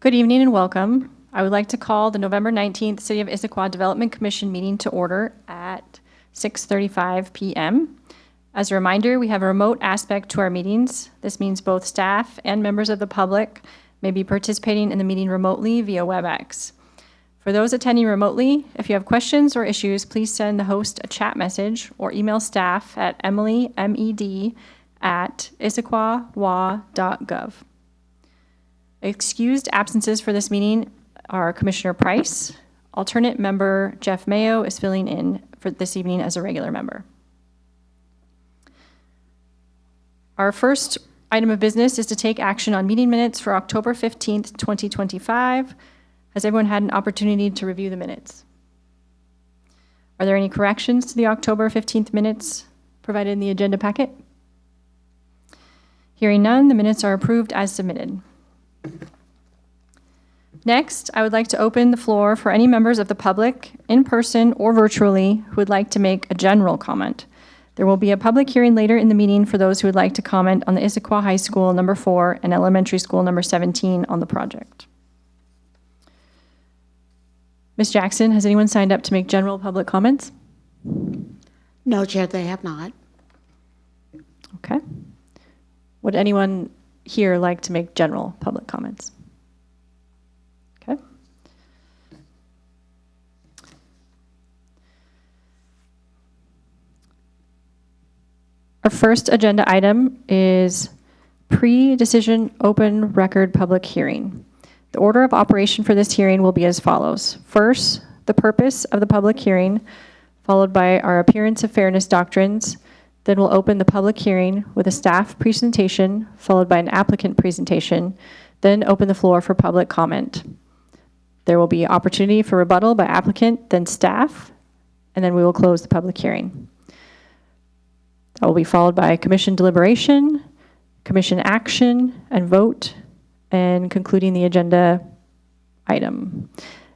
Good evening and welcome. I would like to call the November 19th City of Issaquah Development Commission meeting to order at 6:35 p.m. As a reminder, we have a remote aspect to our meetings. This means both staff and members of the public may be participating in the meeting remotely via WebEx. For those attending remotely, if you have questions or issues, please send the host a chat message or email staff at emilymed@issaquahwa.gov. Excused absences for this meeting are Commissioner Price. Alternate member Jeff Mayo is filling in for this evening as a regular member. Our first item of business is to take action on meeting minutes for October 15th, 2025. Has everyone had an opportunity to review the minutes? Are there any corrections to the October 15th minutes provided in the agenda packet? Hearing none, the minutes are approved as submitted. Next, I would like to open the floor for any members of the public, in person or virtually, who would like to make a general comment. There will be a public hearing later in the meeting for those who would like to comment on the Issaquah High School number 4 and Elementary School number 17 on the project. Ms. Jackson, has anyone signed up to make general public comments? No, Chair, they have not. Okay. Would anyone here like to make general public comments? Okay. Our first agenda item is pre-decision open record public hearing. The order of operation for this hearing will be as follows. First, the purpose of the public hearing, followed by our appearance of fairness doctrines. Then we'll open the public hearing with a staff presentation, followed by an applicant presentation, then open the floor for public comment. There will be opportunity for rebuttal by applicant, then staff, and then we will close the public hearing. That will be followed by commission deliberation, commission action, and vote, and concluding the agenda item.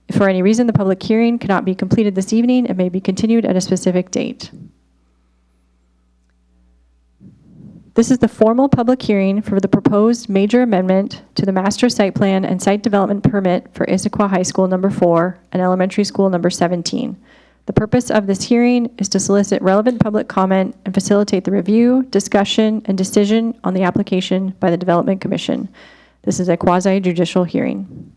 If for any reason the public hearing cannot be completed this evening, it may be continued at a specific date. This is the formal public hearing for the proposed major amendment to the master site plan and site development permit for Issaquah High School number 4 and Elementary School number 17. The purpose of this hearing is to solicit relevant public comment and facilitate the review, discussion, and decision on the application by the Development Commission. This is a quasi-judicial hearing.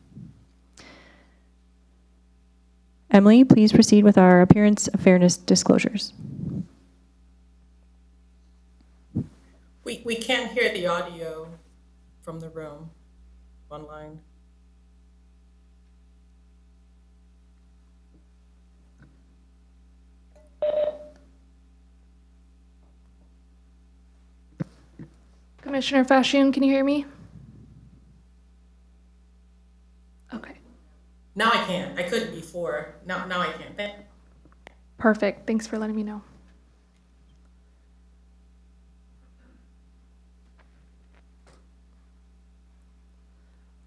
Emily, please proceed with our appearance of fairness disclosures. We can't hear the audio from the room online. Commissioner Fashion, can you hear me? Okay. Now I can. I couldn't before. Now I can. Perfect. Thanks for letting me know.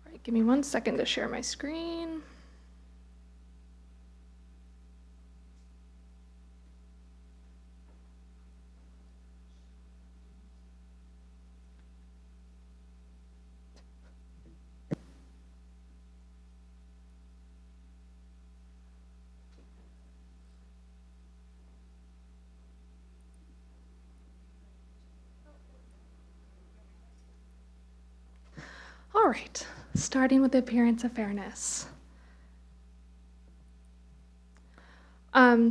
All right, give me 1 second to share my screen. All right, starting with the appearance of fairness.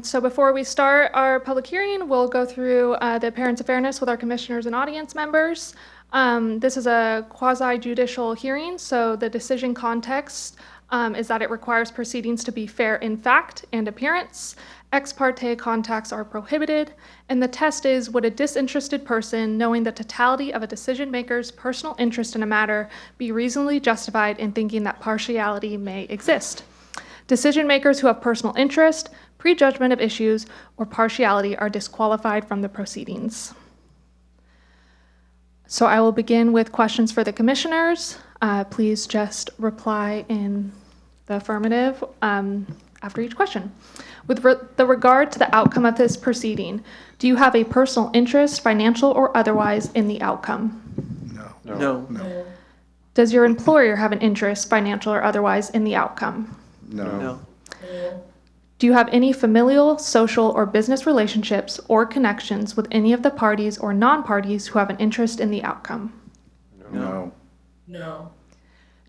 So before we start our public hearing, we'll go through the appearance of fairness with our commissioners and audience members. This is a quasi-judicial hearing, so the decision context is that it requires proceedings to be fair in fact and appearance. Ex parte contacts are prohibited, and the test is, would a disinterested person, knowing the totality of a decision maker's personal interest in a matter, be reasonably justified in thinking that partiality may exist? Decision makers who have personal interest, prejudgment of issues, or partiality are disqualified from the proceedings. So I will begin with questions for the commissioners. Please just reply in the affirmative after each question. With the regard to the outcome of this proceeding, do you have a personal interest, financial or otherwise, in the outcome? No. Does your employer have an interest, financial or otherwise, in the outcome? No. Do you have any familial, social, or business relationships or connections with any of the parties or non-parties who have an interest in the outcome? No. No.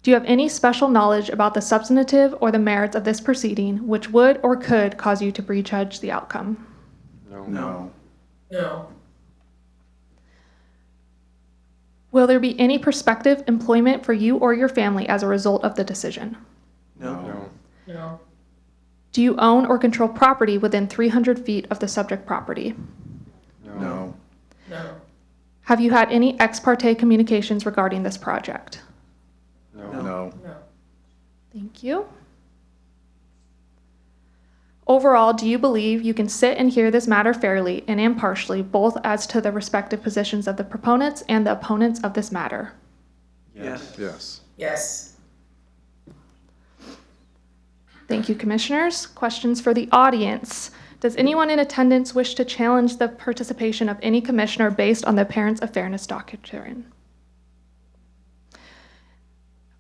Do you have any special knowledge about the substantive or the merits of this proceeding which would or could cause you to prejudge the outcome? No. No. Will there be any prospective employment for you or your family as a result of the decision? No. No. Do you own or control property within 300 feet of the subject property? No. No. Have you had any ex parte communications regarding this project? No. No. Thank you. Overall, do you believe you can sit and hear this matter fairly and impartially, both as to the respective positions of the proponents and the opponents of this matter? Yes. Yes. Thank you, Commissioners. Questions for the audience. Does anyone in attendance wish to challenge the participation of any commissioner based on the Appearance of Fairness doctrine?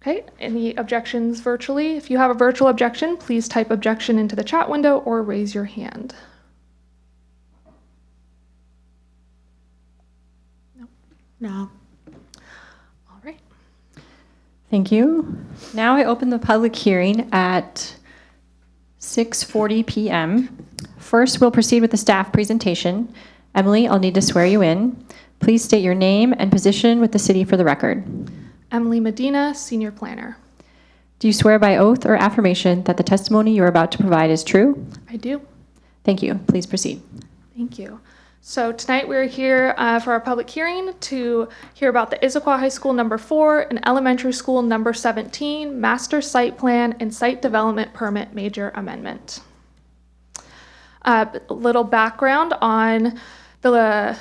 Okay, any objections virtually? If you have a virtual objection, please type objection into the chat window or raise your hand. No. All right. Thank you. Now I open the public hearing at 6:40 p.m. First, we'll proceed with the staff presentation. Emily, I'll need to swear you in. Please state your name and position with the city for the record. Emily Medina, Senior Planner. Do you swear by oath or affirmation that the testimony you are about to provide is true? I do. Thank you. Please proceed. Thank you. So tonight we're here for our public hearing to hear about the Issaquah High School number 4 and Elementary School number 17 Master Site Plan and Site Development Permit Major Amendment. A little background on the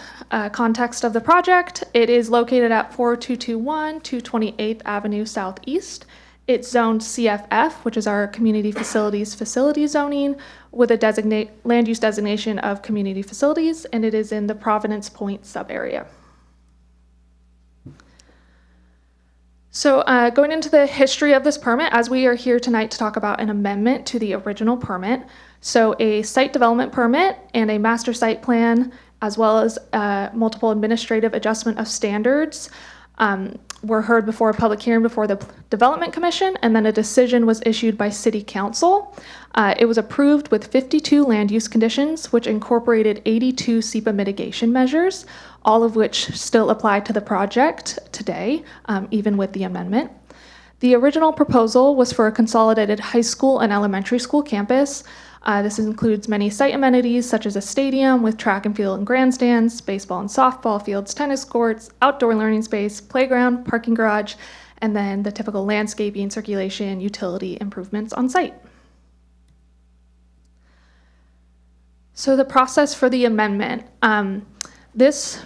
context of the project. It is located at 4221 228th Avenue Southeast. It's zoned CFF, which is our Community Facilities Facility zoning, with a land use designation of community facilities, and it is in the Providence Point subarea. So going into the history of this permit, as we are here tonight to talk about an amendment to the original permit. So a site development permit and a master site plan, as well as multiple administrative adjustment of standards, were heard before a public hearing before the Development Commission, and then a decision was issued by City Council. It was approved with 52 land use conditions, which incorporated 82 SEPA mitigation measures, all of which still apply to the project today, even with the amendment. The original proposal was for a consolidated high school and elementary school campus. This includes many site amenities such as a stadium with track and field and grandstands, baseball and softball fields, tennis courts, outdoor learning space, playground, parking garage, and then the typical landscaping, circulation, utility improvements on site. So the process for the amendment. This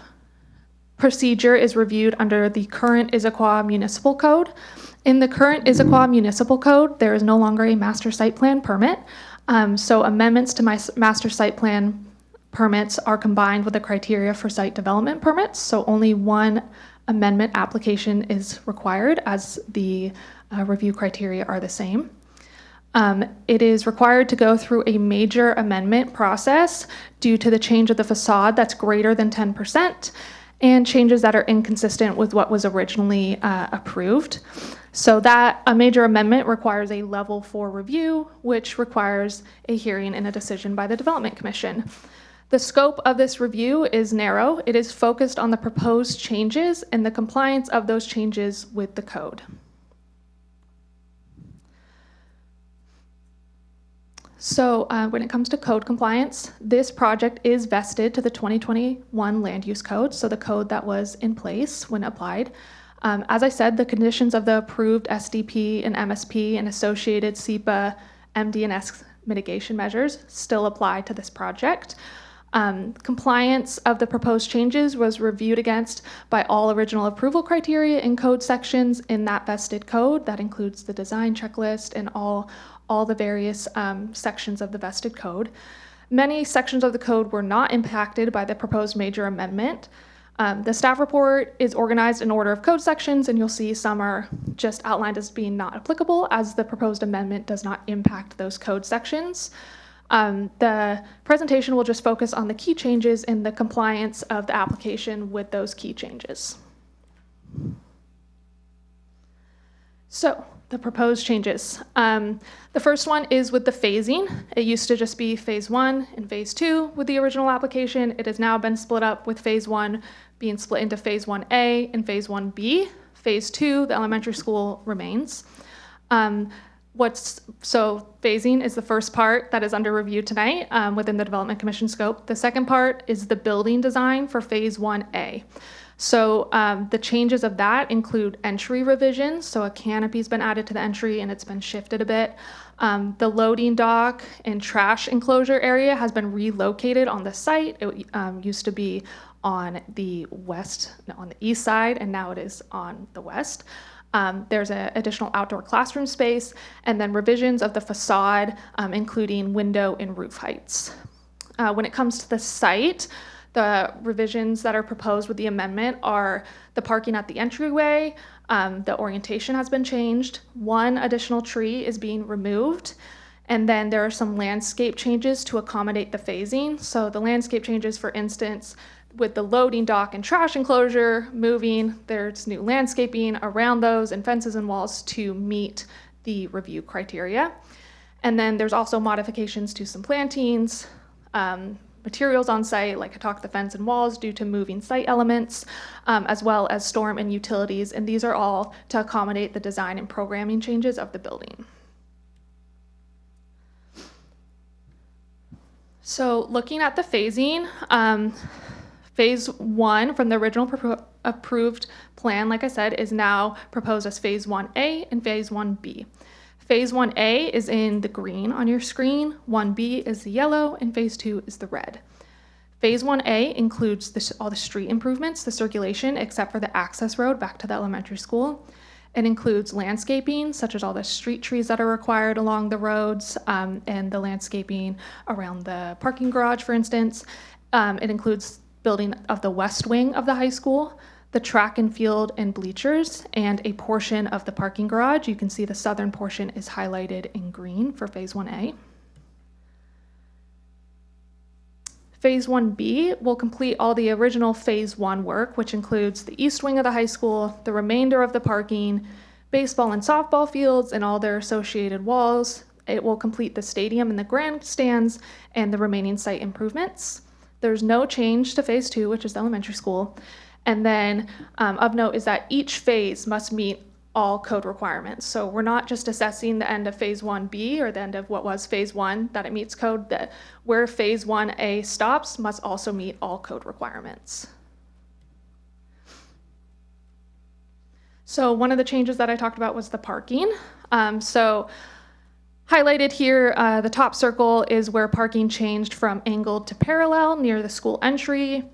procedure is reviewed under the current Issaquah Municipal Code. In the current Issaquah Municipal Code, there is no longer a master site plan permit. So amendments to my master site plan permits are combined with the criteria for site development permits. So only one amendment application is required, as the review criteria are the same. It is required to go through a major amendment process due to the change of the facade that's greater than 10% and changes that are inconsistent with what was originally approved. So that a major amendment requires a level 4 review, which requires a hearing and a decision by the Development Commission. The scope of this review is narrow. It is focused on the proposed changes and the compliance of those changes with the code. So when it comes to code compliance, this project is vested to the 2021 Land Use Code, so the code that was in place when applied. As I said, the conditions of the approved SDP and MSP and associated SEPA, MD&S mitigation measures still apply to this project. Compliance of the proposed changes was reviewed against by all original approval criteria and code sections in that vested code. That includes the design checklist and all the various sections of the vested code. Many sections of the code were not impacted by the proposed major amendment. The staff report is organized in order of code sections, and you'll see some are just outlined as being not applicable, as the proposed amendment does not impact those code sections. The presentation will just focus on the key changes and the compliance of the application with those key changes. So, the proposed changes. The first one is with the phasing. It used to just be phase 1 and phase 2 with the original application. It has now been split up, with phase 1 being split into phase 1A and phase 1B. Phase 2, the elementary school, remains. So phasing is the first part that is under review tonight within the Development Commission scope. The second part is the building design for phase 1A. So the changes of that include entry revisions. So a canopy's been added to the entry and it's been shifted a bit. The loading dock and trash enclosure area has been relocated on the site. It used to be on the east side, and now it is on the west. There's an additional outdoor classroom space, and then revisions of the facade, including window and roof heights. When it comes to the site, the revisions that are proposed with the amendment are the parking at the entryway. The orientation has been changed. One additional tree is being removed. And then there are some landscape changes to accommodate the phasing. So the landscape changes, for instance, with the loading dock and trash enclosure moving, there's new landscaping around those and fences and walls to meet the review criteria. And then there's also modifications to some plantings, materials on site, like I talked, the fence and walls, due to moving site elements, as well as storm and utilities. And these are all to accommodate the design and programming changes of the building. So looking at the phasing, phase 1 from the original approved plan, like I said, is now proposed as phase 1A and phase 1B. Phase 1A is in the green on your screen, 1B is the yellow, and phase 2 is the red. Phase 1A includes all the street improvements, the circulation, except for the access road back to the elementary school. It includes landscaping, such as all the street trees that are required along the roads, and the landscaping around the parking garage, for instance. It includes building of the west wing of the high school, the track and field and bleachers, and a portion of the parking garage. You can see the southern portion is highlighted in green for phase 1A. Phase 1B will complete all the original phase 1 work, which includes the east wing of the high school, the remainder of the parking, baseball and softball fields, and all their associated walls. It will complete the stadium and the grandstands and the remaining site improvements. There's no change to phase 2, which is the elementary school. And then of note is that each phase must meet all code requirements. So we're not just assessing the end of phase 1B or the end of what was phase 1 that it meets code, that where phase 1A stops must also meet all code requirements. So one of the changes that I talked about was the parking. So highlighted here, the top circle is where parking changed from angled to parallel near the school entry.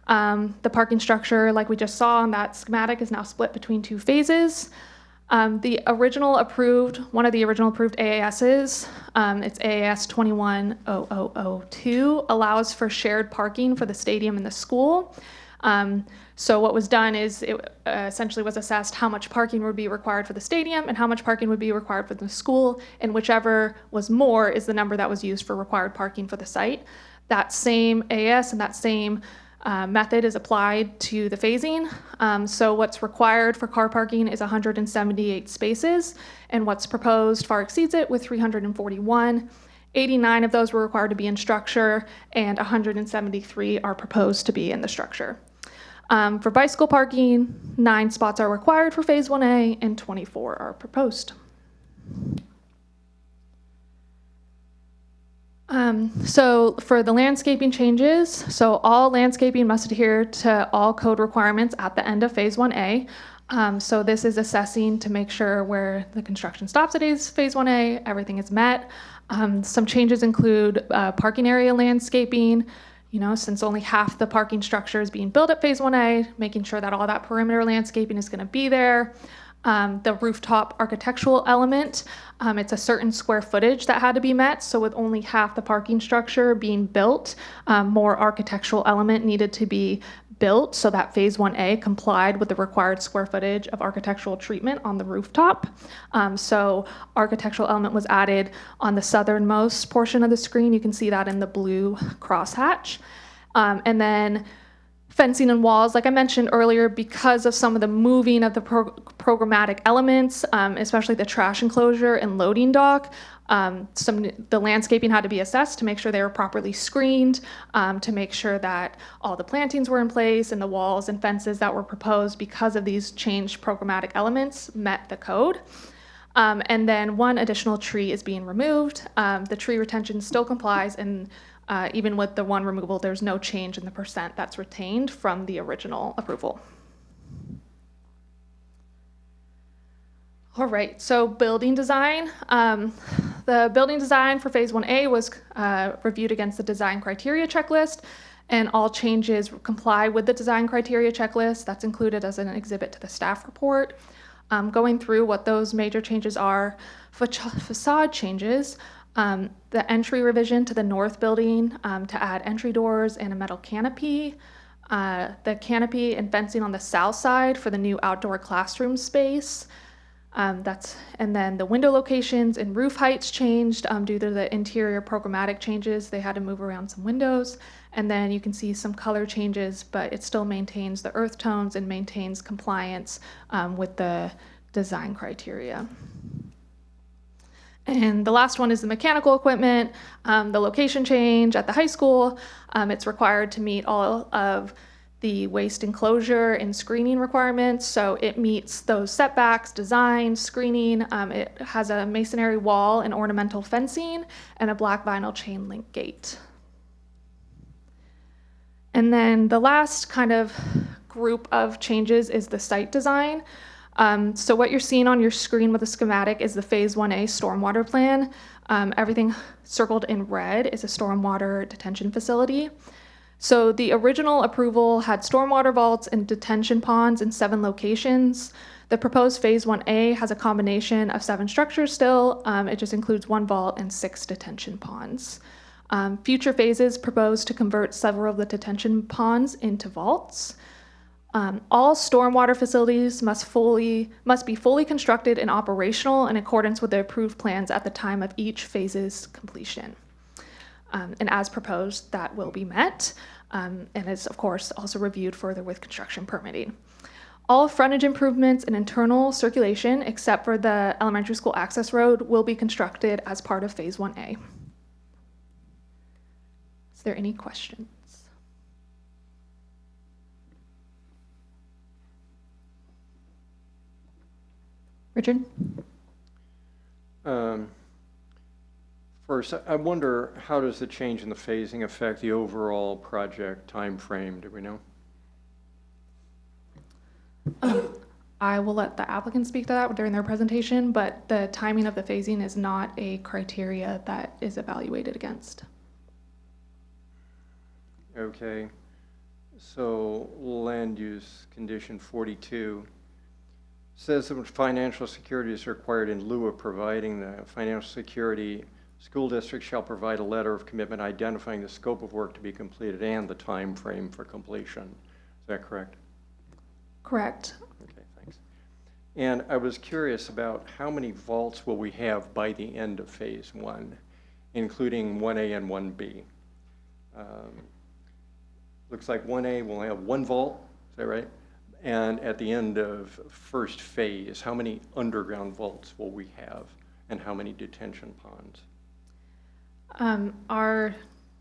The parking structure, like we just saw on that schematic, is now split between 2 phases. One of the original approved AASs, it's AAS 210002, allows for shared parking for the stadium and the school. So what was done is it essentially was assessed how much parking would be required for the stadium and how much parking would be required for the school, and whichever was more is the number that was used for required parking for the site. That same AAS and that same method is applied to the phasing. So what's required for car parking is 178 spaces, and what's proposed far exceeds it with 341. 89 of those were required to be in structure, and 173 are proposed to be in the structure. For bicycle parking, 9 spots are required for phase 1A, and 24 are proposed. So for the landscaping changes, so all landscaping must adhere to all code requirements at the end of phase 1A. So this is assessing to make sure where the construction stops at phase 1A, everything is met. Some changes include parking area landscaping, since only half the parking structure is being built at phase 1A, making sure that all that perimeter landscaping is going to be there. The rooftop architectural element, it's a certain square footage that had to be met. So with only half the parking structure being built, more architectural element needed to be built so that Phase 1A complied with the required square footage of architectural treatment on the rooftop. So architectural element was added on the southernmost portion of the screen. You can see that in the blue crosshatch. And then fencing and walls, like I mentioned earlier, because of some of the moving of the programmatic elements, especially the trash enclosure and loading dock, the landscaping had to be assessed to make sure they were properly screened, to make sure that all the plantings were in place and the walls and fences that were proposed because of these changed programmatic elements met the code. And then one additional tree is being removed. The tree retention still complies, and even with the one removal, there's no change in the percent that's retained from the original approval. All right, so building design. The building design for Phase 1A was reviewed against the design criteria checklist, and all changes comply with the design criteria checklist. That's included as an exhibit to the staff report. Going through what those major changes are: facade changes, the entry revision to the north building to add entry doors and a metal canopy, the canopy and fencing on the south side for the new outdoor classroom space. And then the window locations and roof heights changed due to the interior programmatic changes. They had to move around some windows. And then you can see some color changes, but it still maintains the earth tones and maintains compliance with the design criteria. And the last one is the mechanical equipment, the location change at the high school. It's required to meet all of the waste enclosure and screening requirements. So it meets those setbacks, design, screening. It has a masonry wall and ornamental fencing and a black vinyl chain link gate. And then the last kind of group of changes is the site design. So what you're seeing on your screen with the schematic is the Phase 1A stormwater plan. Everything circled in red is a stormwater detention facility. So the original approval had stormwater vaults and detention ponds in 7 locations. The proposed Phase 1A has a combination of 7 structures still. It just includes 1 vault and 6 detention ponds. Future phases propose to convert several of the detention ponds into vaults. All stormwater facilities must be fully constructed and operational in accordance with the approved plans at the time of each phase's completion. And as proposed, that will be met, and is, of course, also reviewed further with construction permitting. All frontage improvements and internal circulation, except for the elementary school access road, will be constructed as part of Phase 1A. Is there any questions? Richard? First, I wonder, how does the change in the phasing affect the overall project time frame? Do we know? I will let the applicant speak to that during their presentation, but the timing of the phasing is not a criteria that is evaluated against. Okay. So land use condition 42 says that financial security is required in lieu of providing the financial security. School district shall provide a letter of commitment identifying the scope of work to be completed and the time frame for completion. Is that correct? Correct. Okay, thanks. And I was curious about how many vaults will we have by the end of Phase 1, including 1A and 1B? Looks like 1A will have 1 vault, is that right? And at the end of first phase, how many underground vaults will we have, and how many detention ponds? Our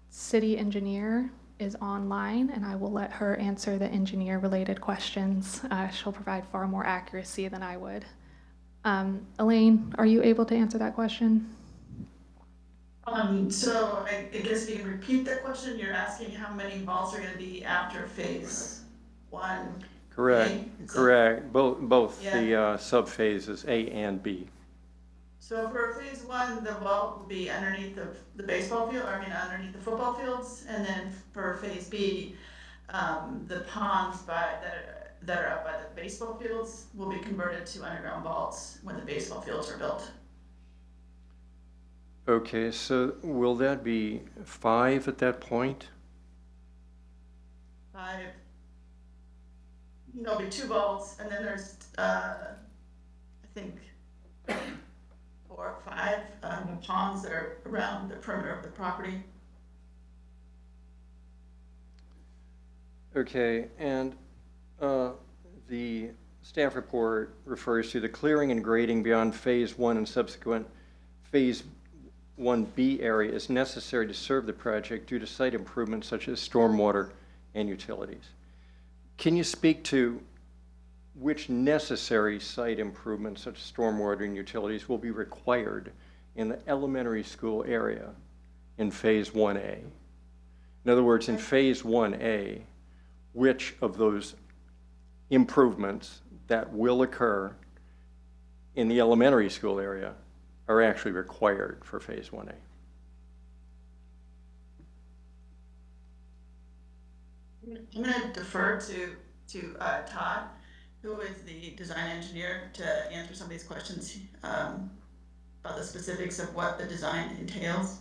city engineer is online, and I will let her answer the engineer-related questions. She'll provide far more accuracy than I would. Elaine, are you able to answer that question? So I guess you can repeat that question. You're asking how many vaults are going to be after Phase 1? Correct, correct. Both Yeah. the sub-phases A and B. So for Phase 1, the vault will be underneath the baseball field, underneath the football fields. And then for Phase B, the ponds that are up by the baseball fields will be converted to underground vaults when the baseball fields are built. Okay, so will that be 5 at that point? 5. there'll be 2 vaults, and then there's, I think, 4 or 5 ponds that are around the perimeter of the property. Okay, and the staff report refers to the clearing and grading beyond Phase 1 and subsequent Phase 1B area is necessary to serve the project due to site improvements such as stormwater and utilities. Can you speak to which necessary site improvements such as stormwater and utilities will be required in the elementary school area in Phase 1A? In other words, in Phase 1A, which of those improvements that will occur in the elementary school area are actually required for Phase 1A? I'm going to defer to Todd, who is the design engineer, to answer some of these questions about the specifics of what the design entails.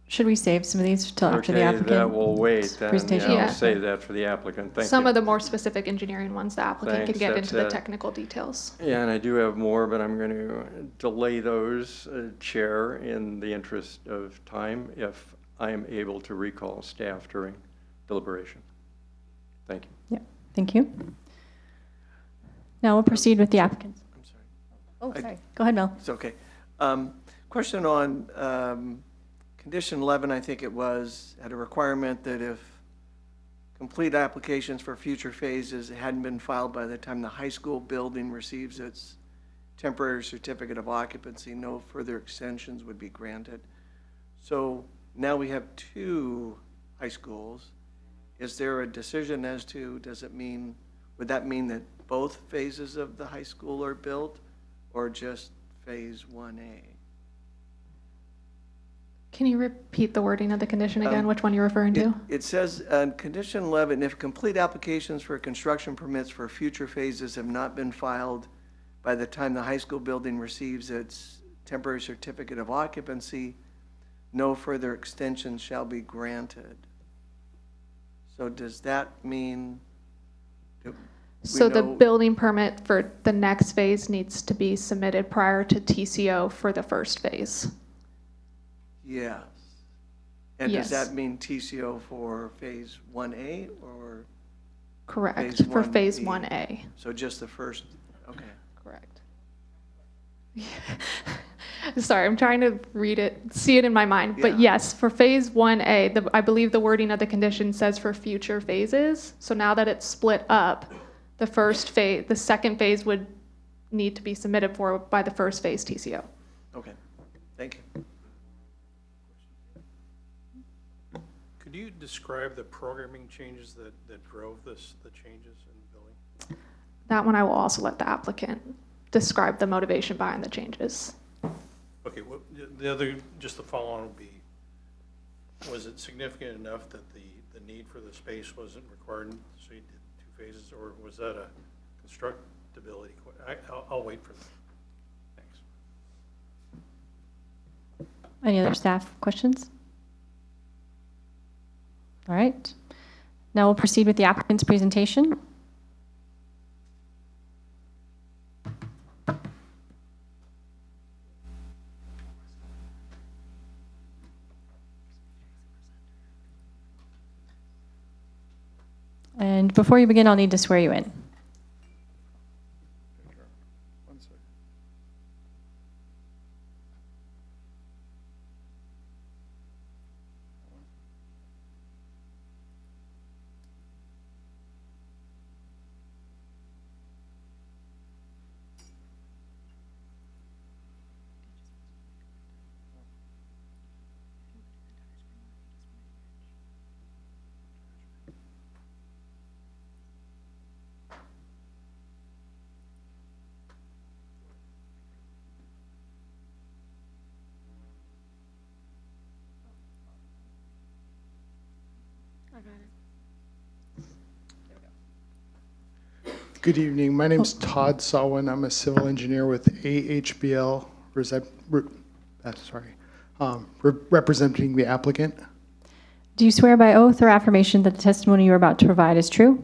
Should we save some of these till after the applicant? Okay, that will wait then. presentation? Yeah, Yeah. I'll save that for the applicant. Thank you. Some of the more specific engineering ones, the applicant can Thanks, get that's into the it. technical details. Yeah, and I do have more, but I'm going to delay those, Chair, in the interest of time, if I am able to recall staff during deliberation. Thank you. Yeah, thank you. Now we'll proceed with the applicant. I'm sorry. Oh, sorry. Go ahead, Mel. It's okay. Question on condition 11, I think it was, had a requirement that if complete applications for future phases hadn't been filed by the time the high school building receives its temporary certificate of occupancy, no further extensions would be granted. So now we have 2 high schools. Is there a decision as to, would that mean that both phases of the high school are built, or just Phase 1A? Can you repeat the wording of the condition again? Which one you're referring to? It says, condition 11, if complete applications for construction permits for future phases have not been filed by the time the high school building receives its temporary certificate of occupancy, no further extensions shall be granted. So does that mean that So the know- building permit for the next phase needs to be submitted prior to TCO for the first phase. Yes. And does Yes. that mean TCO for Phase 1A, or, Correct, Phase for Phase 1B. 1A. so just the first? Okay. Correct. Sorry, I'm trying to read it, see it in my mind. But Yeah. yes, for Phase 1A, I believe the wording of the condition says for future phases. So now that it's split up, the second phase would need to be submitted for by the first phase TCO. Okay. Thank you. Could you describe the programming changes that drove the changes in the building? That one I will also let the applicant describe the motivation behind the changes. Okay, the other, just the follow-on would be, was it significant enough that the need for the space wasn't required, so you did 2 phases, or was that a constructability? I'll wait for that. Thanks. Any other staff questions? All right. Now we'll proceed with the applicant's presentation. And before you begin, I'll need to swear you in. One second. Good evening. My name's Todd Sawin. I'm a civil engineer with AHBL, representing the applicant. Do you swear by oath or affirmation that the testimony you are about to provide is true?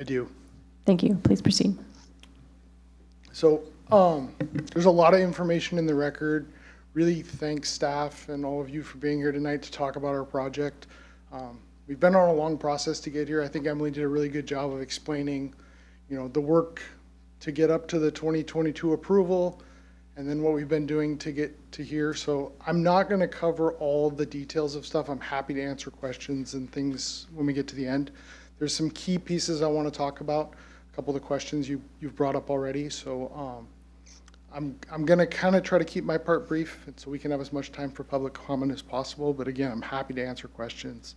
I do. Thank you. Please proceed. So there's a lot of information in the record. Really thank staff and all of you for being here tonight to talk about our project. We've been on a long process to get here. I think Emily did a really good job of explaining, the work to get up to the 2022 approval, and then what we've been doing to get to here. So I'm not going to cover all the details of stuff. I'm happy to answer questions and things when we get to the end. There's some key pieces I want to talk about. A couple of the questions you've brought up already. So I'm going to kind of try to keep my part brief so we can have as much time for public comment as possible. But again, I'm happy to answer questions.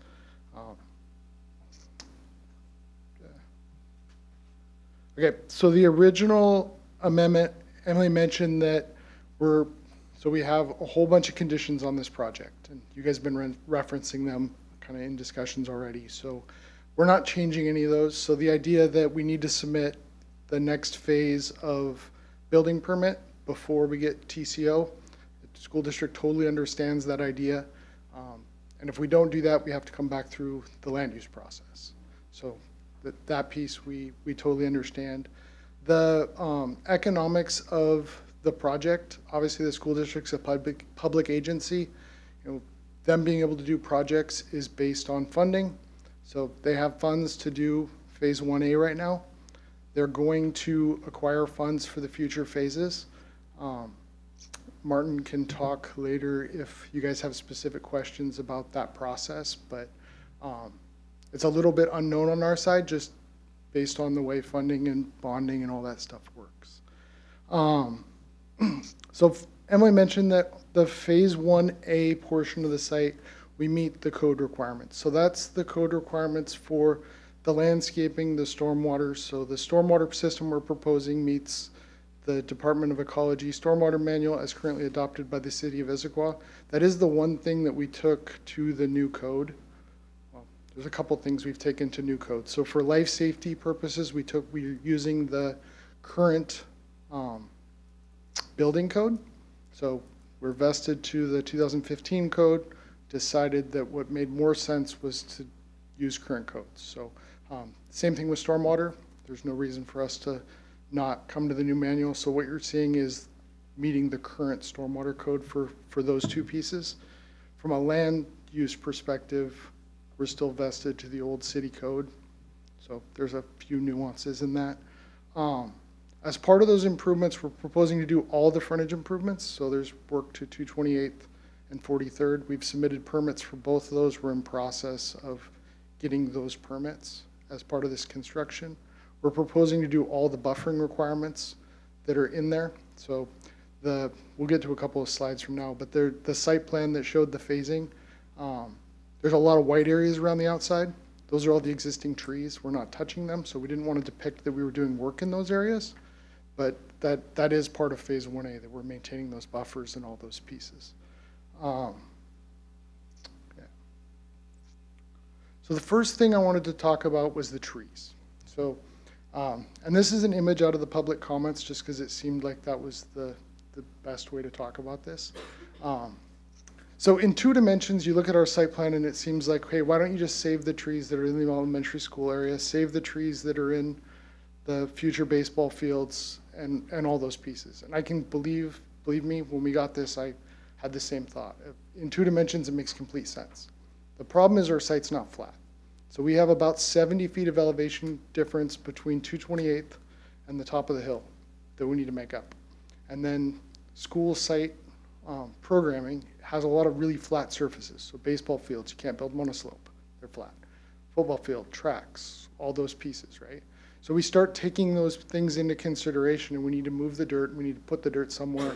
Okay, so the original amendment, Emily mentioned that we have a whole bunch of conditions on this project, and you guys have been referencing them kind of in discussions already. So we're not changing any of those. So the idea that we need to submit the next phase of building permit before we get TCO, the school district totally understands that idea. And if we don't do that, we have to come back through the land use process. So that piece we totally understand. The economics of the project, obviously the school district's a public agency. Them being able to do projects is based on funding. So they have funds to do phase 1A right now. They're going to acquire funds for the future phases. Martin can talk later if you guys have specific questions about that process, but it's a little bit unknown on our side just based on the way funding and bonding and all that stuff works. So Emily mentioned that the phase 1A portion of the site, we meet the code requirements. So that's the code requirements for the landscaping, the stormwater. So the stormwater system we're proposing meets the Department of Ecology Stormwater Manual as currently adopted by the city of Issaquah. That is the one thing that we took to the new code. Well, there's a couple things we've taken to new code. So for life safety purposes, we're using the current building code. So we're vested to the 2015 code, decided that what made more sense was to use current codes. So same thing with stormwater. There's no reason for us to not come to the new manual. So what you're seeing is meeting the current stormwater code for those two pieces. From a land use perspective, we're still vested to the old city code. So there's a few nuances in that. As part of those improvements, we're proposing to do all the frontage improvements. So there's work to 228th and 43rd. We've submitted permits for both of those. We're in process of getting those permits as part of this construction. We're proposing to do all the buffering requirements that are in there. So we'll get to a couple of slides from now, but the site plan that showed the phasing, there's a lot of white areas around the outside. Those are all the existing trees. We're not touching them, so we didn't want to depict that we were doing work in those areas. But that is part of phase 1A, that we're maintaining those buffers and all those pieces. Yeah. So the first thing I wanted to talk about was the trees. So, and this is an image out of the public comments just because it seemed like that was the best way to talk about this. So in 2 dimensions, you look at our site plan and it seems like, hey, why don't you just save the trees that are in the elementary school area, save the trees that are in the future baseball fields and all those pieces. And I can believe me, when we got this, I had the same thought. In 2 dimensions, it makes complete sense. The problem is our site's not flat. So we have about 70 feet of elevation difference between 228th and the top of the hill that we need to make up. And then school site programming has a lot of really flat surfaces. So baseball fields, you can't build them on a slope. They're flat. Football field, tracks, all those pieces, right? So we start taking those things into consideration, and we need to move the dirt, and we need to put the dirt somewhere.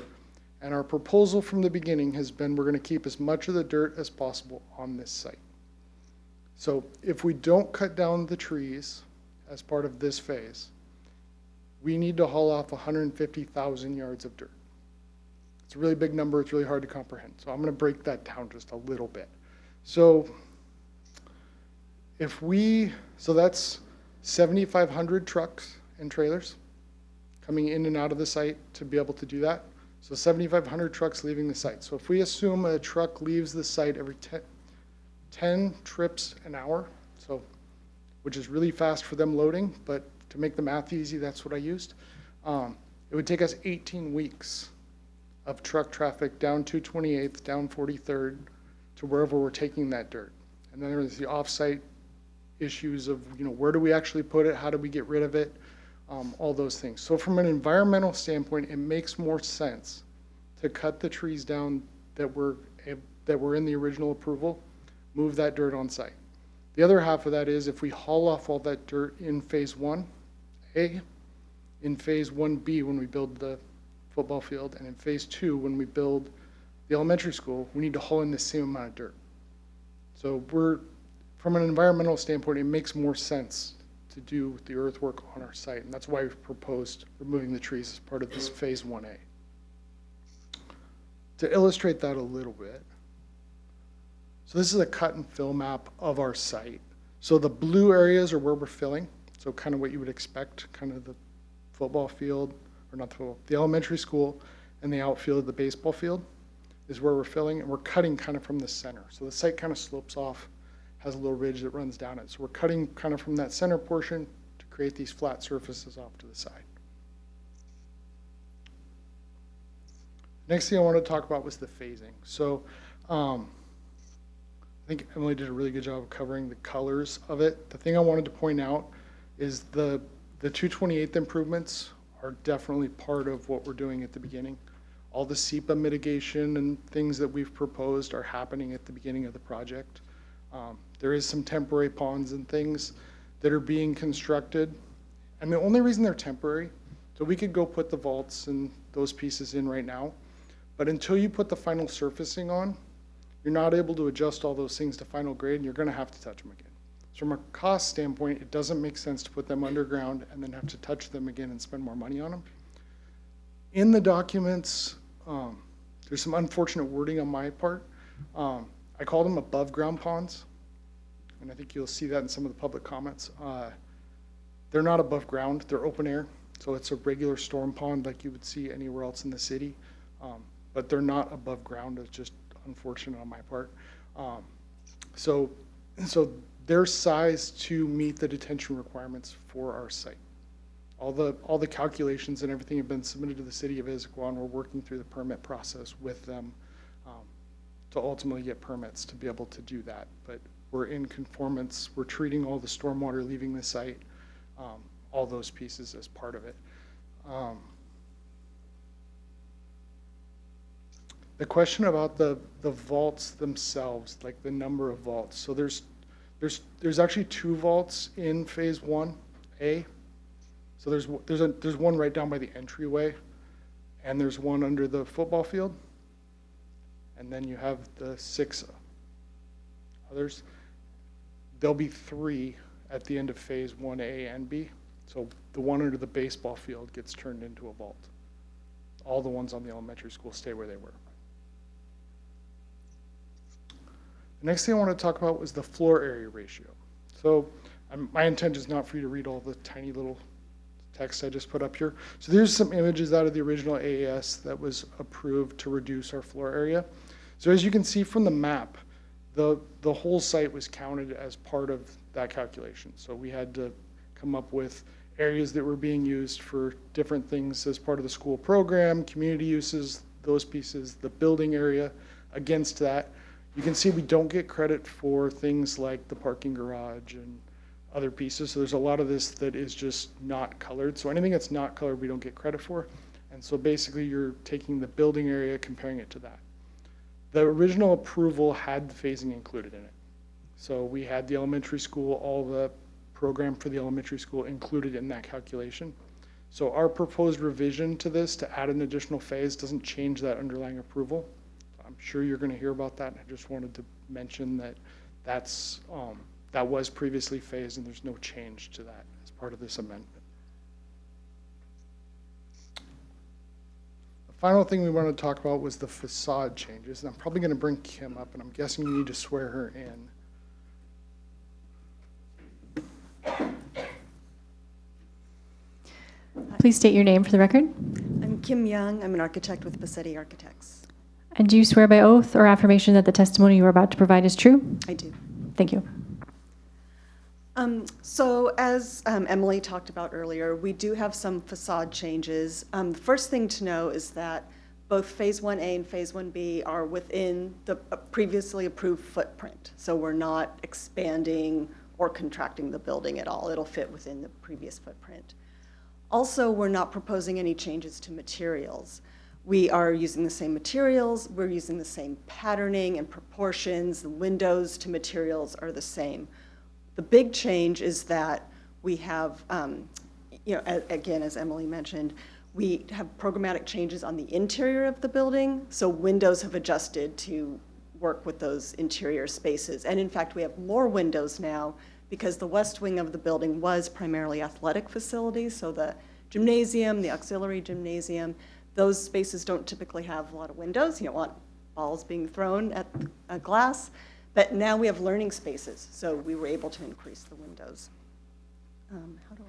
And our proposal from the beginning has been we're going to keep as much of the dirt as possible on this site. So if we don't cut down the trees as part of this phase, we need to haul off 150,000 yards of dirt. It's a really big number. It's really hard to comprehend. So I'm going to break that down just a little bit. So so that's 7,500 trucks and trailers coming in and out of the site to be able to do that. So 7,500 trucks leaving the site. So if we assume a truck leaves the site every 10 trips an hour, so which is really fast for them loading, but to make the math easy, that's what I used. It would take us 18 weeks of truck traffic down 228th, down 43rd, to wherever we're taking that dirt. And then there's the off-site issues of, where do we actually put it? How do we get rid of it? All those things. So from an environmental standpoint, it makes more sense to cut the trees down that were in the original approval, move that dirt on site. The other half of that is if we haul off all that dirt in phase 1A, in phase 1B when we build the football field, and in phase 2 when we build the elementary school, we need to haul in the same amount of dirt. So from an environmental standpoint, it makes more sense to do the earthwork on our site, and that's why we've proposed removing the trees as part of this phase 1A. To illustrate that a little bit, so this is a cut and fill map of our site. So the blue areas are where we're filling, so kind of what you would expect, kind of the football field, or not the football, the elementary school, and the outfield of the baseball field is where we're filling, and we're cutting kind of from the center. So the site kind of slopes off, has a little ridge that runs down it. So we're cutting kind of from that center portion to create these flat surfaces off to the side. Next thing I wanted to talk about was the phasing. So I think Emily did a really good job of covering the colors of it. The thing I wanted to point out is the 228th improvements are definitely part of what we're doing at the beginning. All the SEPA mitigation and things that we've proposed are happening at the beginning of the project. There is some temporary ponds and things that are being constructed. And the only reason they're temporary, so we could go put the vaults and those pieces in right now, but until you put the final surfacing on, you're not able to adjust all those things to final grade, and you're gonna have to touch them again. So from a cost standpoint, it doesn't make sense to put them underground and then have to touch them again and spend more money on them. In the documents, there's some unfortunate wording on my part. I call them above ground ponds, and I think you'll see that in some of the public comments. They're not above ground, they're open air, so it's a regular storm pond like you would see anywhere else in the city, but they're not above ground. It's just unfortunate on my part. So they're sized to meet the detention requirements for our site. All the calculations and everything have been submitted to the city of Issaquah, and we're working through the permit process with them to ultimately get permits to be able to do that. But we're in conformance. We're treating all the stormwater leaving the site, all those pieces as part of it. The question about the vaults themselves, like the number of vaults. So there's actually 2 vaults in phase 1A. So there's one right down by the entryway, and there's one under the football field, and then you have the 6 others. There'll be 3 at the end of phase 1A and B. So the one under the baseball field gets turned into a vault. All the ones on the elementary school stay where they were. The next thing I want to talk about was the floor area ratio. So my intent is not for you to read all the tiny little text I just put up here. So there's some images out of the original AAS that was approved to reduce our floor area. So as you can see from the map, the whole site was counted as part of that calculation. So we had to come up with areas that were being used for different things as part of the school program, community uses, those pieces, the building area against that. You can see we don't get credit for things like the parking garage and other pieces. So there's a lot of this that is just not colored. So anything that's not colored, we don't get credit for. And so basically you're taking the building area, comparing it to that. The original approval had the phasing included in it. So we had the elementary school, all the program for the elementary school included in that calculation. So our proposed revision to this to add an additional phase doesn't change that underlying approval. I'm sure you're going to hear about that. I just wanted to mention that that was previously phased, and there's no change to that as part of this amendment. The final thing we wanted to talk about was the facade changes, and I'm probably going to bring Kim up, and I'm guessing you need to swear her in. Please state your name for the record. I'm Kim Young. I'm an architect with Bassetti Architects. And do you swear by oath or affirmation that the testimony you are about to provide is true? I do. Thank you. So as Emily talked about earlier, we do have some facade changes. The first thing to know is that both Phase 1A and Phase 1B are within the previously approved footprint. So we're not expanding or contracting the building at all. It'll fit within the previous footprint. Also, we're not proposing any changes to materials. We are using the same materials, we're using the same patterning and proportions, the windows to materials are the same. The big change is that we have, again, as Emily mentioned, we have programmatic changes on the interior of the building, so windows have adjusted to work with those interior spaces. And in fact, we have more windows now because the west wing of the building was primarily athletic facilities, so the gymnasium, the auxiliary gymnasium, those spaces don't typically have a lot of windows. You don't want balls being thrown at a glass. But now we have learning spaces, so we were able to increase the windows. How do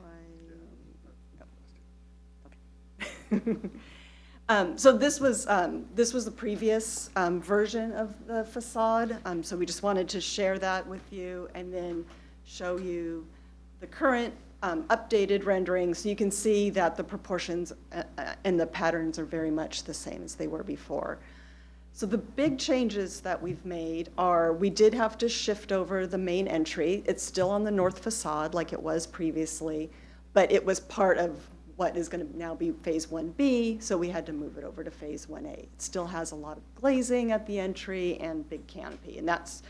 I? Okay. So this was the previous version of the facade. So we just wanted to share that with you and then show you the current updated rendering, so you can see that the proportions and the patterns are very much the same as they were before. So the big changes that we've made are, we did have to shift over the main entry. It's still on the north facade like it was previously, but it was part of what is going to now be Phase 1B, so we had to move it over to Phase 1A. It still has a lot of glazing at the entry and big canopy, and that's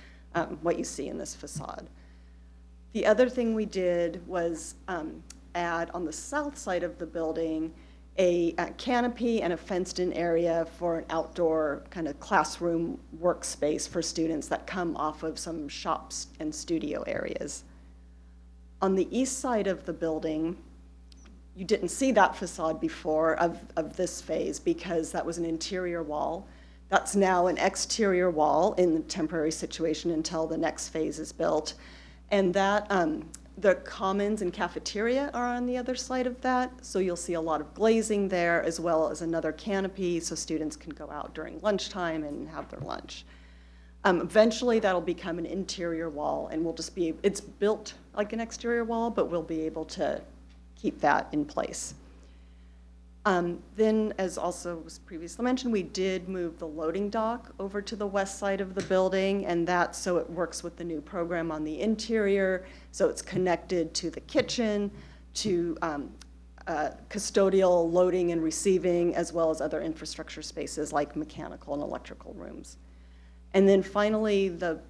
what you see in this facade. The other thing we did was add on the south side of the building a canopy and a fenced-in area for an outdoor kind of classroom workspace for students that come off of some shops and studio areas. On the east side of the building, you didn't see that facade before of this phase because that was an interior wall. That's now an exterior wall in the temporary situation until the next phase is built. And that the commons and cafeteria are on the other side of that, so you'll see a lot of glazing there, as well as another canopy so students can go out during lunchtime and have their lunch. Eventually, that'll become an interior wall, and we'll just be, it's built like an exterior wall, but we'll be able to keep that in place. Then, as also was previously mentioned, we did move the loading dock over to the west side of the building, and that's so it works with the new program on the interior, so it's connected to the kitchen, to custodial loading and receiving, as well as other infrastructure spaces like mechanical and electrical rooms. And then finally, the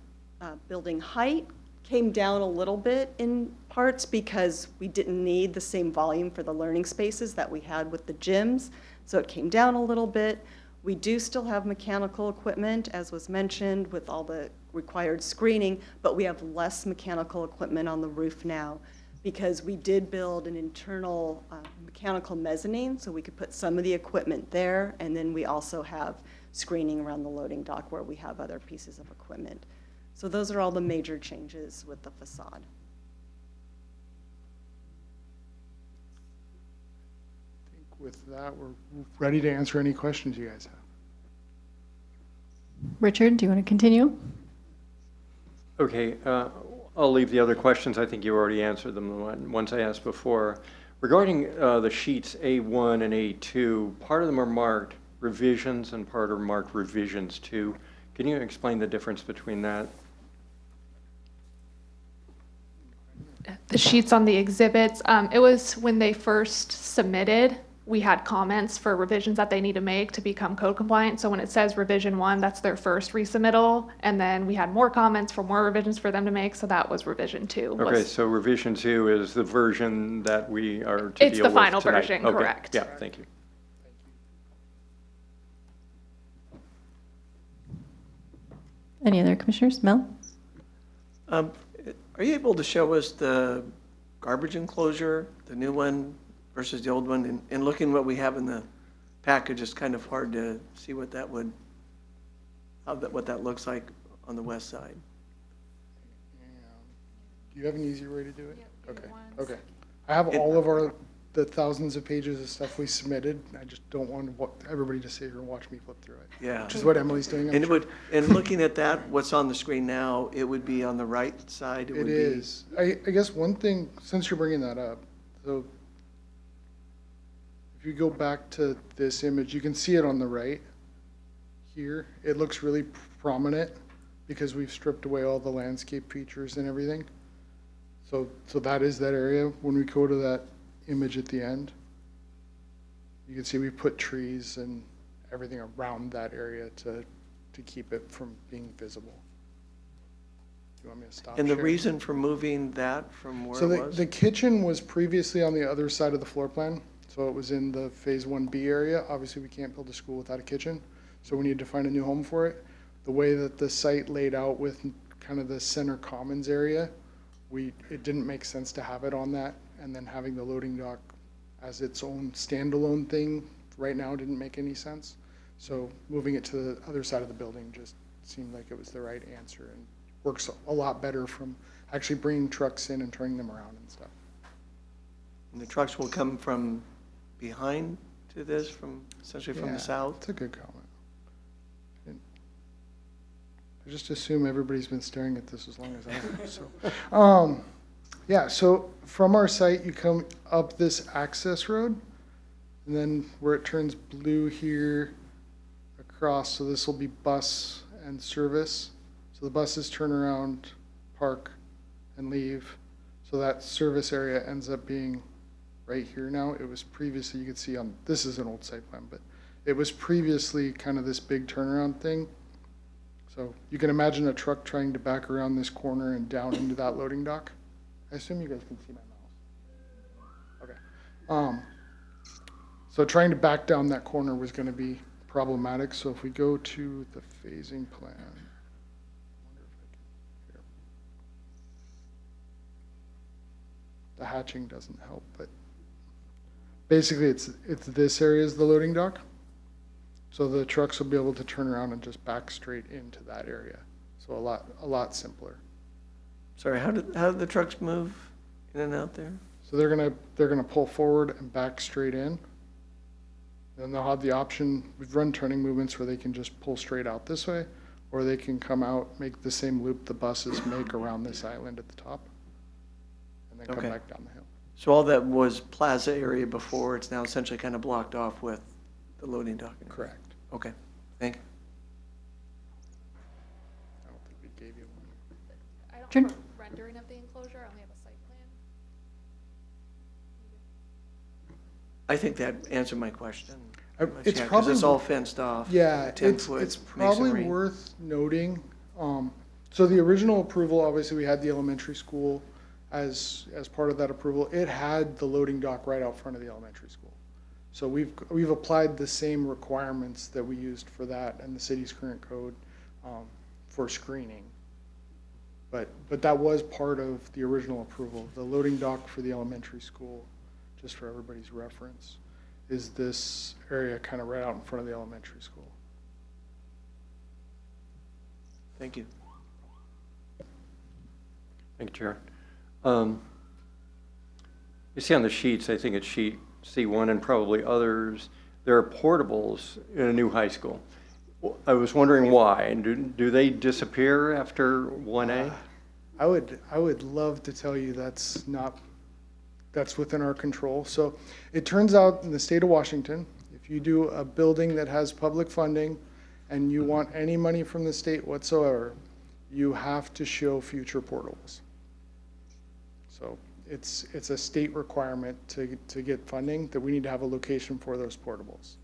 building height came down a little bit in parts because we didn't need the same volume for the learning spaces that we had with the gyms, so it came down a little bit. We do still have mechanical equipment, as was mentioned, with all the required screening, but we have less mechanical equipment on the roof now because we did build an internal mechanical mezzanine, so we could put some of the equipment there, and then we also have screening around the loading dock where we have other pieces of equipment. So those are all the major changes with the facade. I think with that, we're ready to answer any questions you guys have. Richard, do you want to continue? Okay, I'll leave the other questions. I think you already answered them, the ones I asked before. Regarding the sheets A1 and A2, part of them are marked revisions and part are marked revisions 2. Can you explain the difference between that? The sheets on the exhibits, it was when they first submitted, we had comments for revisions that they need to make to become code compliant. So when it says revision 1, that's their first resubmittal. And then we had more comments for more revisions for them to make. So that was revision 2. Okay, so revision 2 is the version that we are to deal with It's the final tonight. version, Okay. correct. Yeah, thank you. Any other commissioners? Mel? Are you able to show us the garbage enclosure, the new one versus the old one? And looking what we have in the package, it's kind of hard to see what that would, what that looks like on the west side. Do you have an easier way to do it? Okay, okay. I have all of our the thousands of pages of stuff we submitted. I just don't want everybody to sit here and watch me flip through it. Yeah. Which is what Emily's doing. I'm And it sure. would, and looking at that, what's on the screen now, it would be on the right side? It would be- is. I guess one thing, since you're bringing that up, so if you go back to this image, you can see it on the right here. It looks really prominent because we've stripped away all the landscape features and everything. So that is that area. When we go to that image at the end, you can see we put trees and everything around that area to keep it from being visible. Do you want me to stop And the sharing? reason for moving that from where So it was? the kitchen was previously on the other side of the floor plan, so it was in the Phase 1B area. Obviously, we can't build a school without a kitchen, so we need to find a new home for it. The way that the site laid out with kind of the center commons area, it didn't make sense to have it on that, and then having the loading dock as its own standalone thing right now didn't make any sense. So moving it to the other side of the building just seemed like it was the right answer and works a lot better from actually bringing trucks in and turning them around and stuff. And the trucks will come from behind to this, essentially from Yeah, the south? That's a good comment. I just assume everybody's been staring at this as long as I have, so. Yeah, so from our site, you come up this access road, and then where it turns blue here across, so this will be bus and service. So the buses turn around, park, and leave. So that service area ends up being right here now. It was previously, you could see on, this is an old site plan, but it was previously kind of this big turnaround thing. So you can imagine a truck trying to back around this corner and down into that loading dock. I assume you guys can see my mouse. Okay. So trying to back down that corner was going to be problematic. So if we go to the phasing plan, the hatching doesn't help, but basically it's this area is the loading dock. So the trucks will be able to turn around and just back straight into that area. So a lot simpler. Sorry, how did the trucks move in and out there? So they're gonna pull forward and back straight in. Then they'll have the option, we've run turning movements where they can just pull straight out this way, or they can come out, make the same loop the buses make around this island at the top, and then come Okay. back down the hill. So all that was plaza area before, it's now essentially kind of blocked off with the loading dock? Correct. Okay, thank you. I don't think we gave you one. I don't Sure. have a rendering of the enclosure, I only have a site plan. I think that answered my question. It's Yeah, 'cause probably it's all fenced off. Yeah, 10-foot it's probably masonry. worth noting. So the original approval, obviously, we had the elementary school as part of that approval. It had the loading dock right out front of the elementary school. So we've applied the same requirements that we used for that and the city's current code for screening. But that was part of the original approval. The loading dock for the elementary school, just for everybody's reference, is this area kind of right out in front of the elementary school. Thank you. Thank you, Chair. You see on the sheets, I think it's sheet C1 and probably others, there are portables in a new high school. I was wondering why, and do they disappear after 1A? I would love to tell you that's within our control. So it turns out in the state of Washington, if you do a building that has public funding and you want any money from the state whatsoever, you have to show future portables. So it's a state requirement to get funding that we need to have a location for those portables.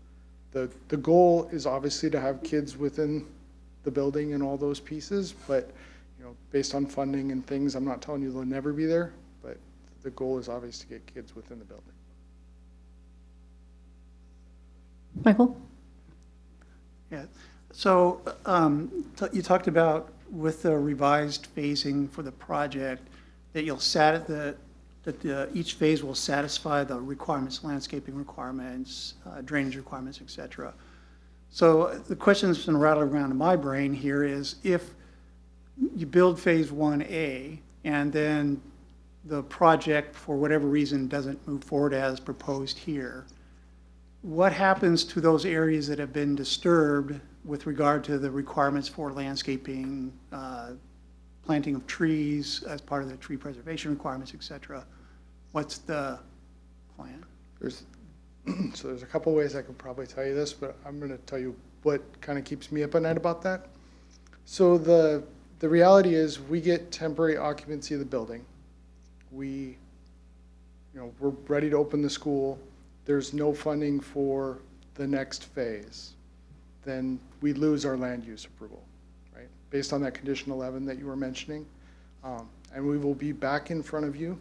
The goal is obviously to have kids within the building and all those pieces, but based on funding and things, I'm not telling you they'll never be there, but the goal is obviously to get kids within the building. Michael? Yeah, so you talked about with the revised phasing for the project, that each phase will satisfy the requirements, landscaping requirements, drainage requirements, et cetera. So the question that's been rattling around in my brain here is, if you build phase 1A and then the project, for whatever reason, doesn't move forward as proposed here, what happens to those areas that have been disturbed with regard to the requirements for landscaping, planting of trees as part of the tree preservation requirements, et cetera? What's the plan? So there's a couple ways I could probably tell you this, but I'm going to tell you what kind of keeps me up at night about that. So the reality is we get temporary occupancy of the building. We're ready to open the school. There's no funding for the next phase. Then we lose our land use approval, right? Based on that condition 11 that you were mentioning. And we will be back in front of you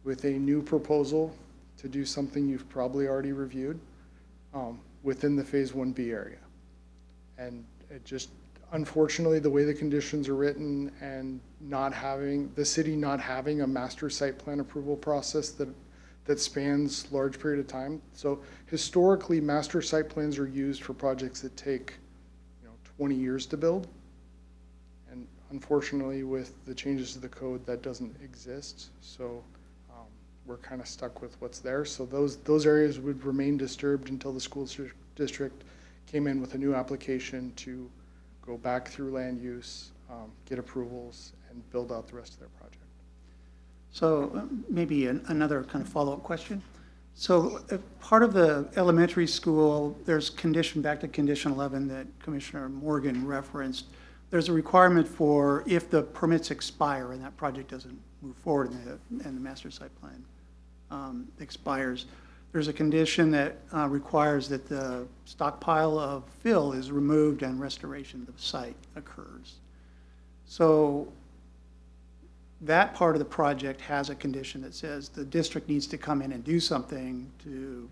with a new proposal to do something you've probably already reviewed within the Phase 1B area. And it just, unfortunately, the way the conditions are written and the city not having a master site plan approval process that spans large period of time. So historically, master site plans are used for projects that take 20 years to build. And unfortunately, with the changes to the code, that doesn't exist. So we're kind of stuck with what's there. So those areas would remain disturbed until the school district came in with a new application to go back through land use, get approvals, and build out the rest of their project. So maybe another kind of follow-up question. So part of the elementary school, there's back to condition 11 that Commissioner Morgan referenced. There's a requirement for if the permits expire and that project doesn't move forward and the master site plan expires, there's a condition that requires that the stockpile of fill is removed and restoration of the site occurs. So that part of the project has a condition that says the district needs to come in and do something to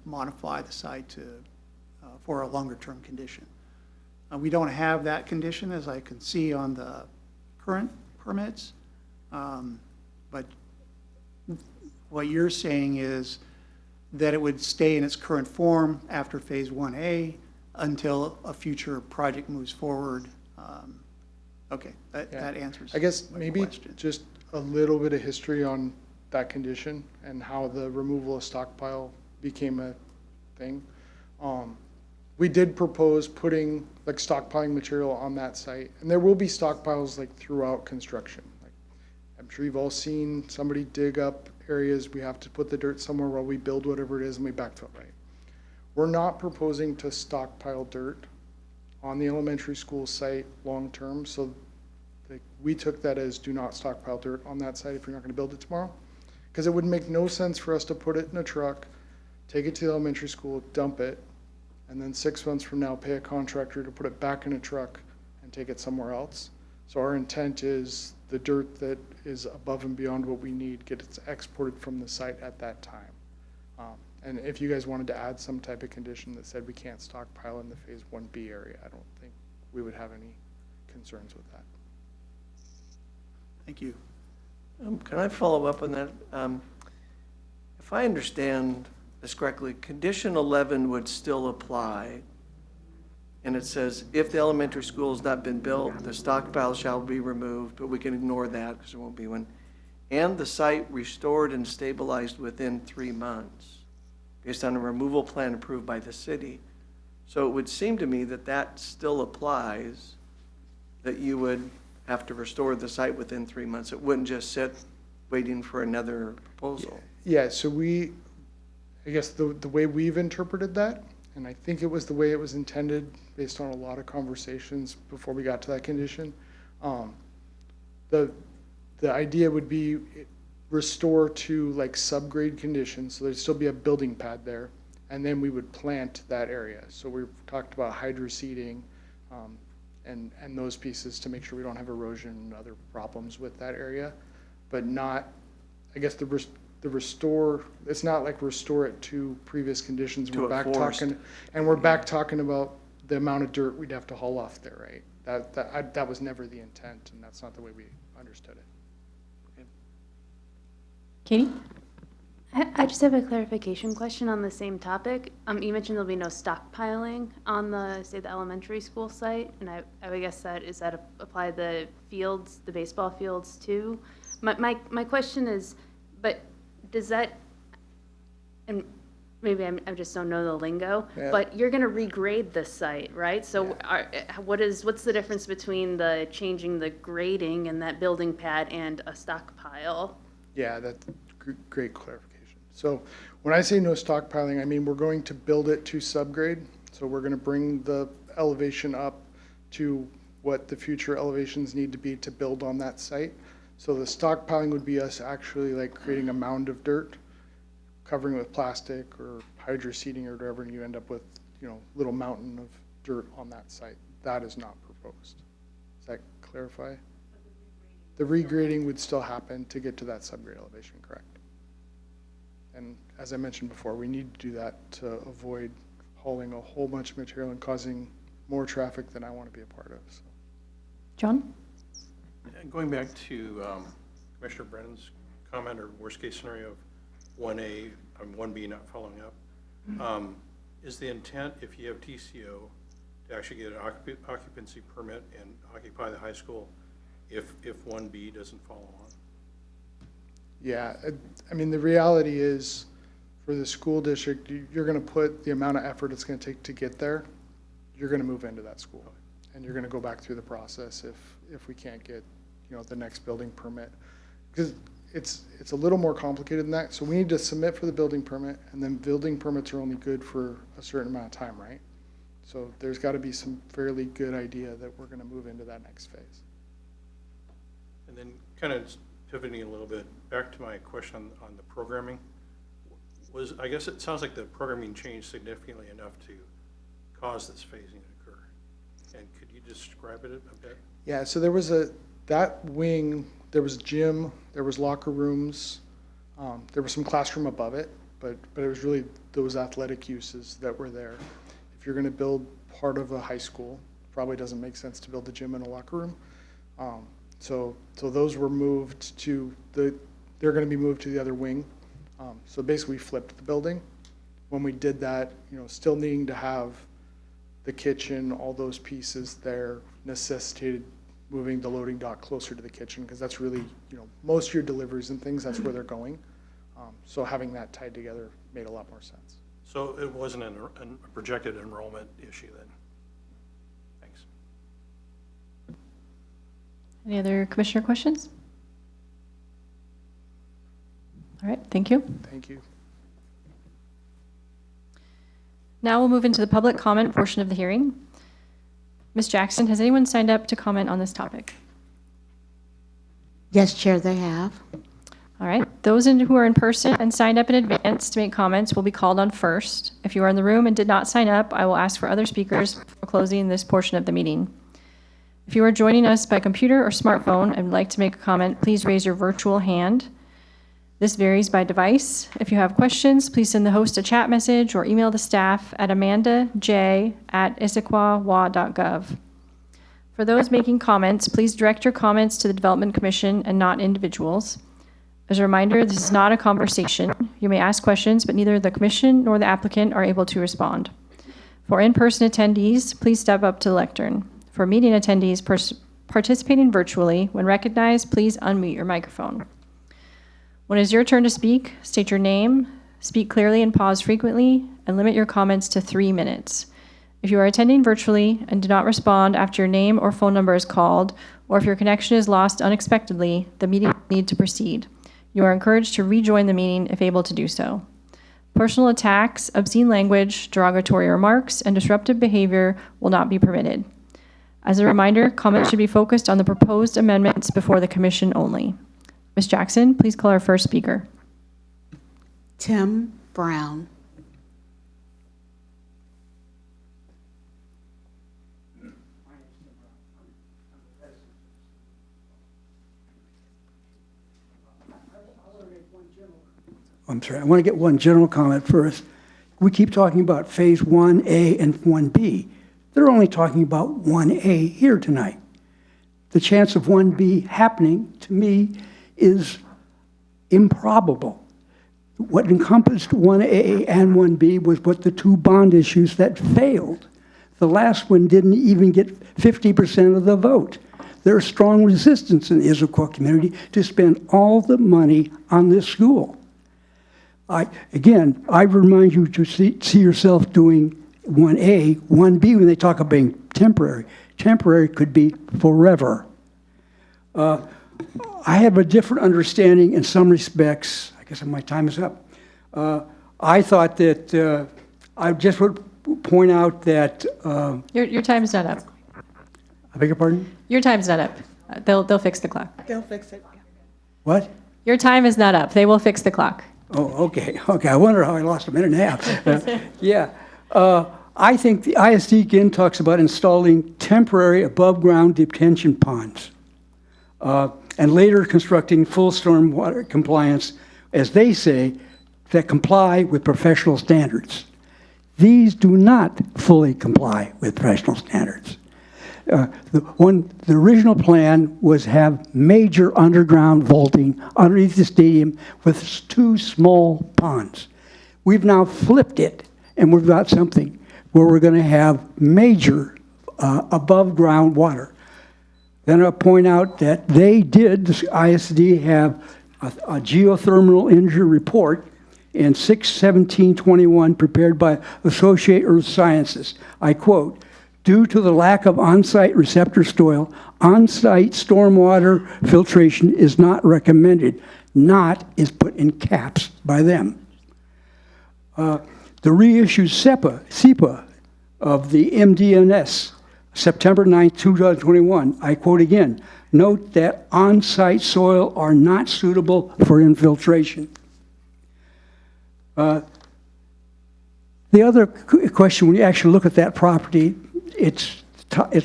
modify the site for a longer-term condition. We don't have that condition, as I can see on the current permits, but what you're saying is that it would stay in its current form after Phase 1A until a future project moves forward. Okay, that answers I guess my maybe question. just a little bit of history on that condition and how the removal of stockpile became a thing. We did propose putting like stockpiling material on that site, and there will be stockpiles like throughout construction. Like, I'm sure you've all seen somebody dig up areas, we have to put the dirt somewhere while we build whatever it is and we backfill, right? We're not proposing to stockpile dirt on the elementary school site long-term, so we took that as do not stockpile dirt on that site if you're not gonna build it tomorrow. Because it would make no sense for us to put it in a truck, take it to the elementary school, dump it, and then 6 months from now pay a contractor to put it back in a truck and take it somewhere else. So our intent is the dirt that is above and beyond what we need gets exported from the site at that time. And if you guys wanted to add some type of condition that said we can't stockpile in the Phase 1B area, I don't think we would have any concerns with that. Thank you. Can I follow up on that? If I understand this correctly, condition 11 would still apply. And it says, if the elementary school has not been built, the stockpile shall be removed, but we can ignore that because there won't be one. And the site restored and stabilized within 3 months, based on a removal plan approved by the city. So it would seem to me that that still applies, that you would have to restore the site within 3 months. It wouldn't just sit waiting for another proposal. Yeah, so I guess the way we've interpreted that, and I think it was the way it was intended based on a lot of conversations before we got to that condition. The idea would be restore to like subgrade conditions, so there'd still be a building pad there, and then we would plant that area. So we've talked about hydroseeding and those pieces to make sure we don't have erosion and other problems with that area, but not, I guess the restore, it's not like restore it to previous conditions. To We're a back forest. talking, and we're back talking about the amount of dirt we'd have to haul off there, right? That was never the intent, and that's not the way we understood it. Katie? I just have a clarification question on the same topic. You mentioned there'll be no stockpiling on the, say, the elementary school site, and I would guess that, is that apply the fields, the baseball fields too? My question is, but does that, and maybe I just don't know the lingo, Yeah. but you're gonna regrade the site, right? So what's the difference between the changing the grading and that building pad and a stockpile? Yeah, that's great clarification. So when I say no stockpiling, I mean we're going to build it to subgrade. So we're going to bring the elevation up to what the future elevations need to be to build on that site. So the stockpiling would be us actually like creating a mound of dirt, covering it with plastic or hydro seeding or whatever, and you end up with, you know, little mountain of dirt on that site. That is not proposed. Does that clarify? The regrading would still happen to get to that subgrade elevation, correct? And as I mentioned before, we need to do that to avoid hauling a whole bunch of material and causing more traffic than I want to be a part of. So. John? And going back to Commissioner Brennan's comment or worst-case scenario of 1A, 1B not following up, is the intent, if you have TCO, to actually get an occupancy permit and occupy the high school if 1B doesn't follow on? Yeah, I mean, the reality is for the school district, you're going to put the amount of effort it's going to take to get there, you're going to move into that school. And you're going to go back through the process if we can't get, you know, the next building permit. Because it's a little more complicated than that. So we need to submit for the building permit, and then building permits are only good for a certain amount of time, right? So there's got to be some fairly good idea that we're going to move into that next phase. And then kind of pivoting a little bit, back to my question on the programming, I guess it sounds like the programming changed significantly enough to cause this phasing to occur. And could you describe it a bit? Yeah, so there was that wing, there was gym, there was locker rooms, there was some classroom above it, but it was really those athletic uses that were there. If you're going to build part of a high school, probably doesn't make sense to build a gym and a locker room. So those were moved to they're going to be moved to the other wing. So basically we flipped the building. When we did that, you know, still needing to have the kitchen, all those pieces there necessitated moving the loading dock closer to the kitchen, because that's really, you know, most of your deliveries and things, that's where they're going. So having that tied together made a lot more sense. So it wasn't a projected enrollment issue then? Thanks. Any other commissioner questions? All right, thank you. Thank you. Now we'll move into the public comment portion of the hearing. Ms. Jackson, has anyone signed up to comment on this topic? Yes, Chair, they have. All right, those who are in person and signed up in advance to make comments will be called on first. If you are in the room and did not sign up, I will ask for other speakers before closing this portion of the meeting. If you are joining us by computer or smartphone and would like to make a comment, please raise your virtual hand. This varies by device. If you have questions, please send the host a chat message or email the staff at amandaj@issaquah.gov. For those making comments, please direct your comments to the Development Commission and not individuals. As a reminder, this is not a conversation. You may ask questions, but neither the commission nor the applicant are able to respond. For in-person attendees, please step up to the lectern. For meeting attendees participating virtually, when recognized, please unmute your microphone. When it is your turn to speak, state your name, speak clearly and pause frequently, and limit your comments to 3 minutes. If you are attending virtually and do not respond after your name or phone number is called, or if your connection is lost unexpectedly, the meeting will need to proceed. You are encouraged to rejoin the meeting if able to do so. Personal attacks, obscene language, derogatory remarks, and disruptive behavior will not be permitted. As a reminder, comments should be focused on the proposed amendments before the commission only. Ms. Jackson, please call our first speaker. Tim Brown. I'm sorry, I want to get one general comment first. We keep talking about phase 1A and 1B. They're only talking about 1A here tonight. The chance of 1B happening, to me, is improbable. What encompassed 1A and 1B was what the two bond issues that failed. The last one didn't even get 50% of the vote. there's strong resistance in the Issaquah community to spend all the money on this school. I remind you to see yourself doing 1A, 1B when they talk about being temporary. Temporary could be forever. I have a different understanding in some respects. I guess my time is up. I thought that I just would point out that. Your time's not up. I beg your pardon? Your time's not up. They'll fix the clock. They'll fix it. What? Your time is not up. They will fix the clock. Oh, okay. Okay. I wonder how I lost a minute and a half. Yeah. I think the ISD again talks about installing temporary above-ground detention ponds and later constructing full stormwater compliance, as they say, that comply with professional standards. These do not fully comply with professional standards. The original plan was have major underground vaulting underneath the stadium with 2 small ponds. We've now flipped it, and we've got something where we're going to have major above-ground water. Then I'll point out that the ISD have a geothermal injury report in 6/17/21 prepared by Associated Earth Sciences. I quote, "Due to the lack of on-site receptor soil, on-site stormwater filtration is not recommended." Not is put in caps by them. The reissued SEPA of the MDNS, September 9, 2021, I quote again, "Note that on-site soil are not suitable for infiltration." The other question, when you actually look at that property, it's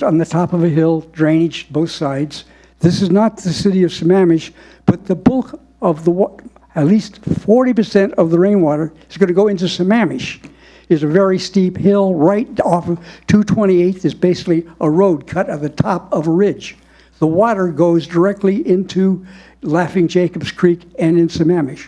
on the top of a hill, drainage both sides. This is not the city of Sammamish, but the bulk of at least 40% of the rainwater is going to go into Sammamish. It's a very steep hill right off of 228th is basically a road cut at the top of a ridge. The water goes directly into Laughing Jacobs Creek and in Sammamish.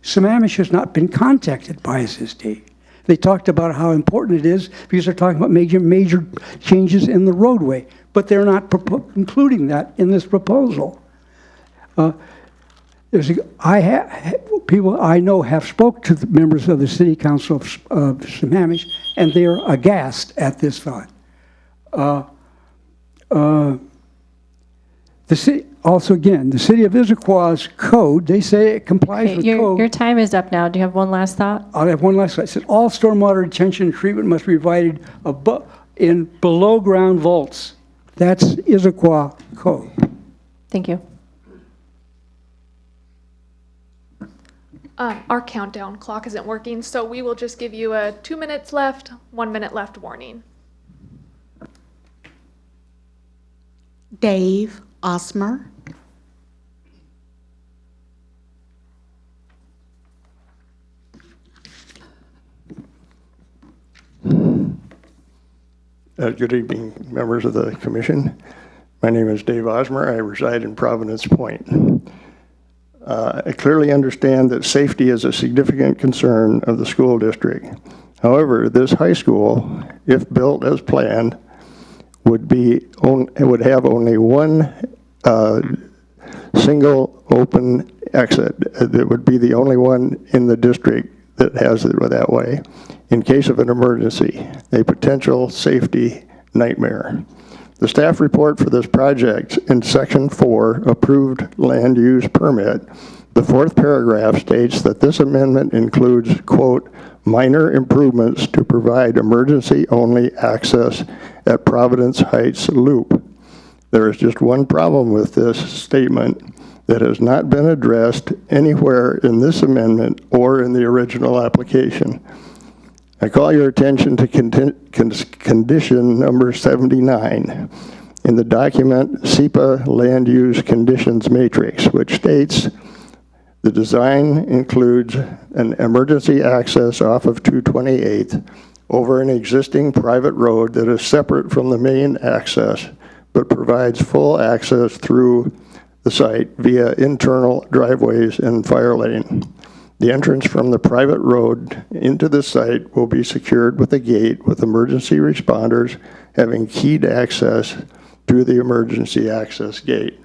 Sammamish has not been contacted by SSD. They talked about how important it is because they're talking about major changes in the roadway, but they're not including that in this proposal. People I know have spoke to the members of the City Council of Sammamish, and they are aghast at this thought. The city, also again, the City of Issaquah's code, they say it complies with code. Your time is up now. Do you have one last thought? I'll have one last thought. It said all stormwater detention and treatment must be provided in below-ground vaults. That's Issaquah code. Thank you. Our countdown clock isn't working, so we will just give you a 2 minutes left, 1 minute left warning. Dave Osmer. Good evening, members of the commission. My name is Dave Osmer. I reside in Providence Point. I clearly understand that safety is a significant concern of the school district. However, this high school, if built as planned, would have only one single open exit. That would be the only one in the district that has it that way. In case of an emergency, a potential safety nightmare. The staff report for this project in section 4, approved land use permit, the 4th paragraph states that this amendment includes, quote, minor improvements to provide emergency-only access at Providence Heights Loop. There is just one problem with this statement that has not been addressed anywhere in this amendment or in the original application. I call your attention to condition number 79 in the document SEPA Land Use Conditions Matrix, which states the design includes an emergency access off of 228th over an existing private road that is separate from the main access, but provides full access through the site via internal driveways and fire lane. The entrance from the private road into the site will be secured with a gate with emergency responders having keyed access to the emergency access gate.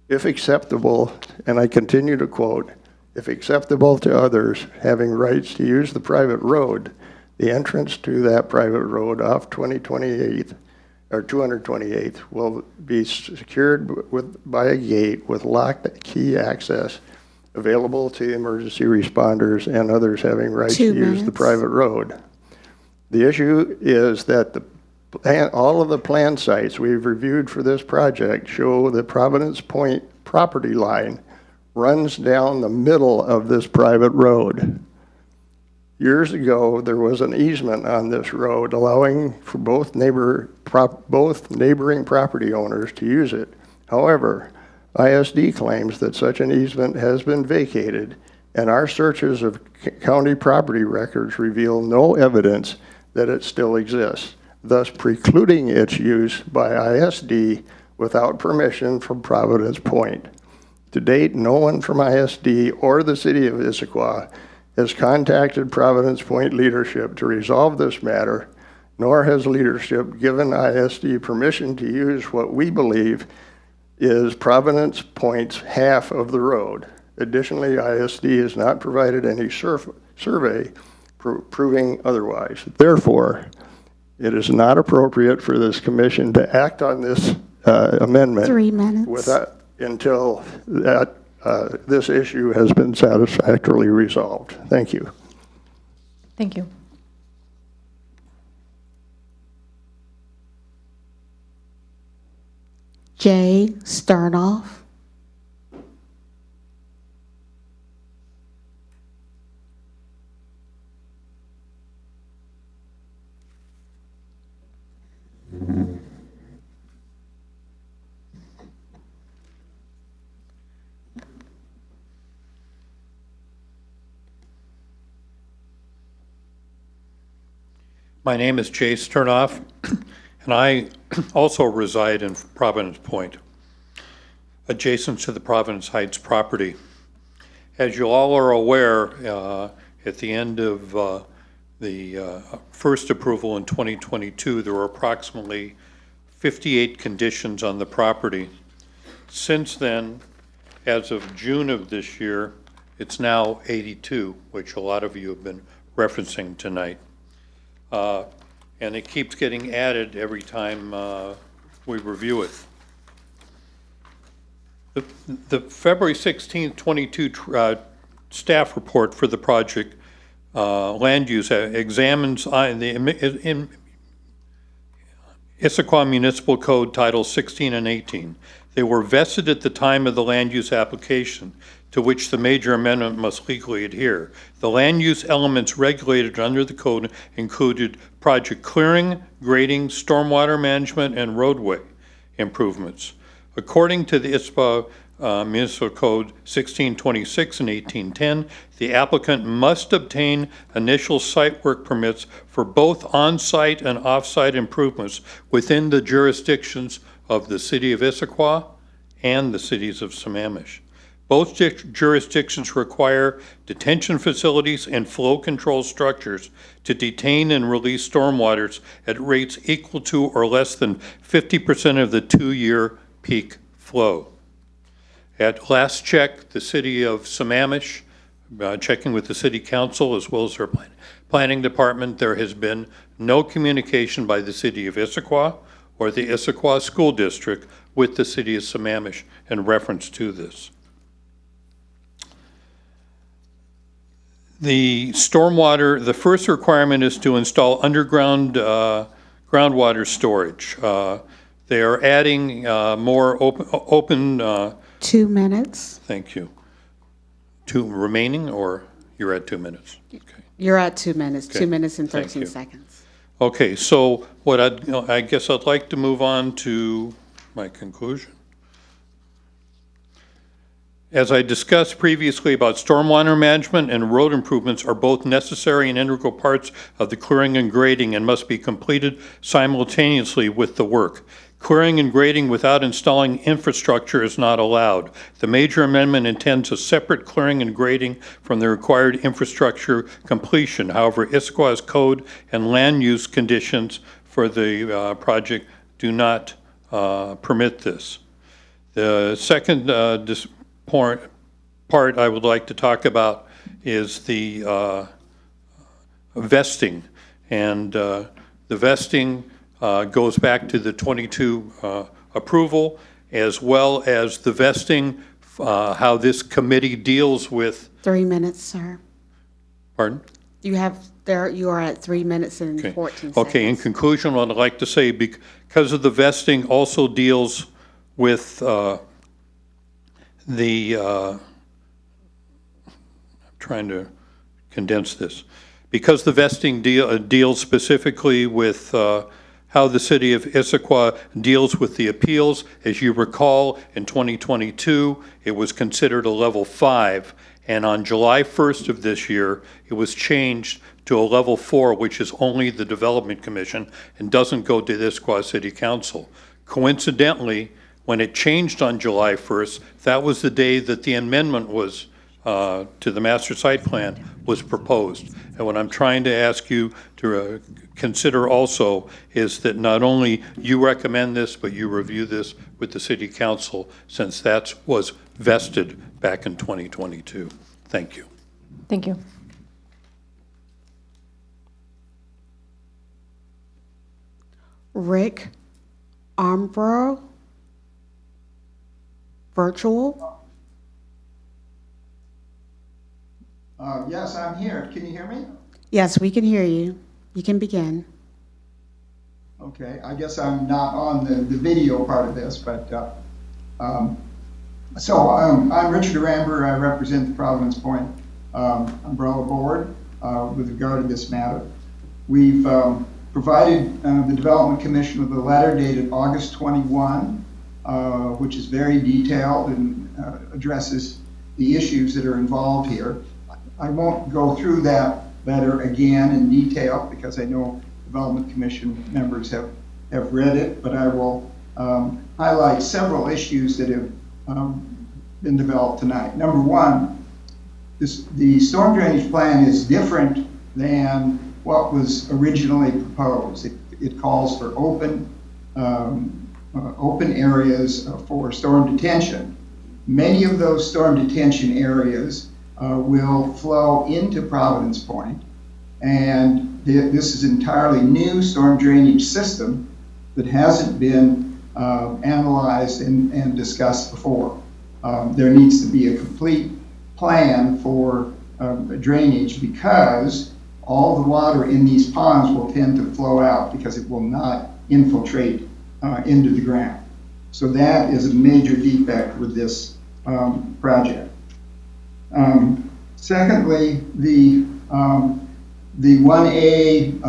If acceptable, and I continue to quote, if acceptable to others having rights to use the private road, the entrance to that private road off 228th or 228th will be secured by a gate with locked key access available to emergency responders and others having rights to use the private road. The issue is that all of the plan sites we've reviewed for this project show the Providence Point property line runs down the middle of this private road. Years ago, there was an easement on this road allowing for both neighboring property owners to use it. However, ISD claims that such an easement has been vacated, and our searches of county property records reveal no evidence that it still exists, thus precluding its use by ISD without permission from Providence Point. To date, no one from ISD or the city of Issaquah has contacted Providence Point leadership to resolve this matter, nor has leadership given ISD permission to use what we believe is Providence Point's half of the road. Additionally, ISD has not provided any survey proving otherwise. Therefore, it is not appropriate for this commission to act on this amendment 3 minutes. Until this issue has been satisfactorily resolved. Thank you. Thank you. Jay Sternoff. My name is Jay Sternoff, and I also reside in Providence Point, adjacent to the Providence Heights property. As you all are aware, at the end of the first approval in 2022, there were approximately 58 conditions on the property. Since then, as of June of this year, it's now 82, which a lot of you have been referencing tonight. And it keeps getting added every time we review it. The February 16th, 22 staff report for the project land use examines in Issaquah Municipal Code Title 16 and 18. They were vested at the time of the land use application, to which the major amendment must legally adhere. The land use elements regulated under the code included project clearing, grading, stormwater management, and roadway improvements. According to the Issaquah Municipal Code 1626 and 1810, the applicant must obtain initial site work permits for both on-site and off-site improvements within the jurisdictions of the city of Issaquah and the cities of Sammamish. Both jurisdictions require detention facilities and flow control structures to detain and release stormwaters at rates equal to or less than 50% of the 2-year peak flow. At last check, the city of Sammamish, checking with the city council as well as their planning department, there has been no communication by the city of Issaquah or the Issaquah School District with the city of Sammamish in reference to this. The stormwater, the first requirement is to install underground groundwater storage. They are adding more open 2 minutes. Thank you. 2 remaining, or you're at 2 minutes? Okay. You're at 2 minutes, Okay. 2 minutes and Thank 13 you. seconds. Okay, so what I guess I'd like to move on to my conclusion. As I discussed previously about stormwater management and road improvements are both necessary and integral parts of the clearing and grading and must be completed simultaneously with the work. Clearing and grading without installing infrastructure is not allowed. The major amendment intends a separate clearing and grading from the required infrastructure completion. However, Issaquah's code and land use conditions for the project do not permit this. The second part I would like to talk about is the vesting. And the vesting goes back to the 22 approval, as well as the vesting, how this committee deals with. 3 minutes, sir. Pardon? You are at 3 minutes and 14 seconds. Okay, in conclusion, what I'd like to say, because of the vesting also deals with I'm trying to condense this. Because the vesting deals specifically with how the city of Issaquah deals with the appeals. As you recall, in 2022, it was considered a level 5, and on July 1st of this year, it was changed to a level 4, which is only the Development Commission and doesn't go to the Issaquah City Council. Coincidentally, when it changed on July 1st, that was the day that the amendment was to the master site plan was proposed. And what I'm trying to ask you to consider also is that not only you recommend this, but you review this with the city council, since that was vested back in 2022. Thank you. Thank you. Rick Armbro, virtual. Yes, I'm here. Can you hear me? Yes, we can hear you. You can begin. Okay, I guess I'm not on the video part of this, but I'm Richard Aramber. I represent the Providence Point Umbrella Board with regard to this matter. We've provided the Development Commission with a letter dated August 21, which is very detailed and addresses the issues that are involved here. I won't go through that letter again in detail because I know Development Commission members have read it, but I will highlight several issues that have been developed tonight. Number one, the storm drainage plan is different than what was originally proposed. It calls for open areas for storm detention. Many of those storm detention areas will flow into Providence Point, and this is entirely new storm drainage system that hasn't been analyzed and discussed before. There needs to be a complete plan for drainage because all the water in these ponds will tend to flow out because it will not infiltrate into the ground. So that is a major defect with this project. Secondly, the 1A,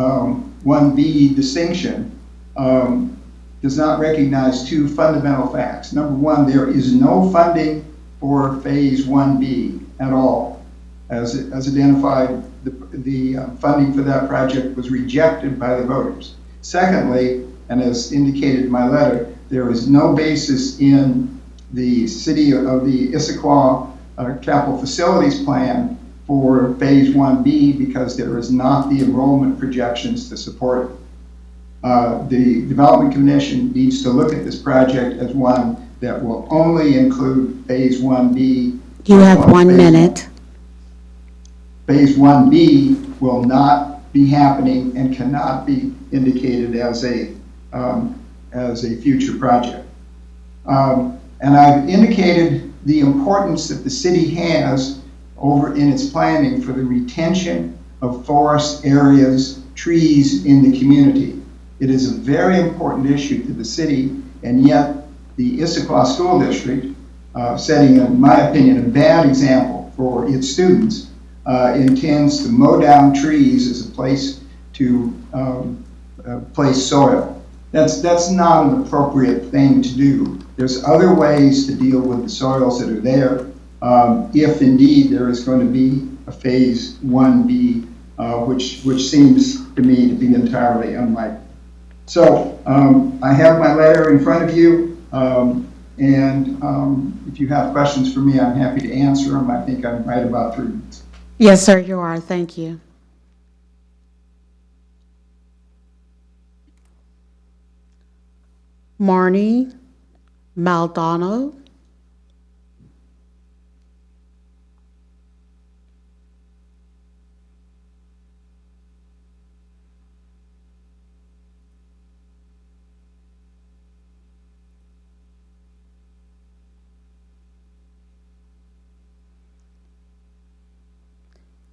1B distinction does not recognize two fundamental facts. Number one, there is no funding for phase 1B at all. As identified, the funding for that project was rejected by the voters. Secondly, and as indicated in my letter, there is no basis in the city of the Issaquah capital facilities plan for phase 1B because there is not the enrollment projections to support it. The Development Commission needs to look at this project as one that will only include phase 1B. You have 1 minute. Phase 1B will not be happening and cannot be indicated as a future project. And I've indicated the importance that the city has over in its planning for the retention of forest areas, trees in the community. It is a very important issue to the city, and yet the Issaquah School District, setting, in my opinion, a bad example for its students, intends to mow down trees as a place to place soil. That's not an appropriate thing to do. There's other ways to deal with the soils that are there if indeed there is going to be a phase 1B, which seems to me to be entirely unlikely. So I have my letter in front of you, and if you have questions for me, I'm happy to answer them. I think I'm right about 3 minutes. Yes, sir, you are. Thank you. Marnie Maldonado.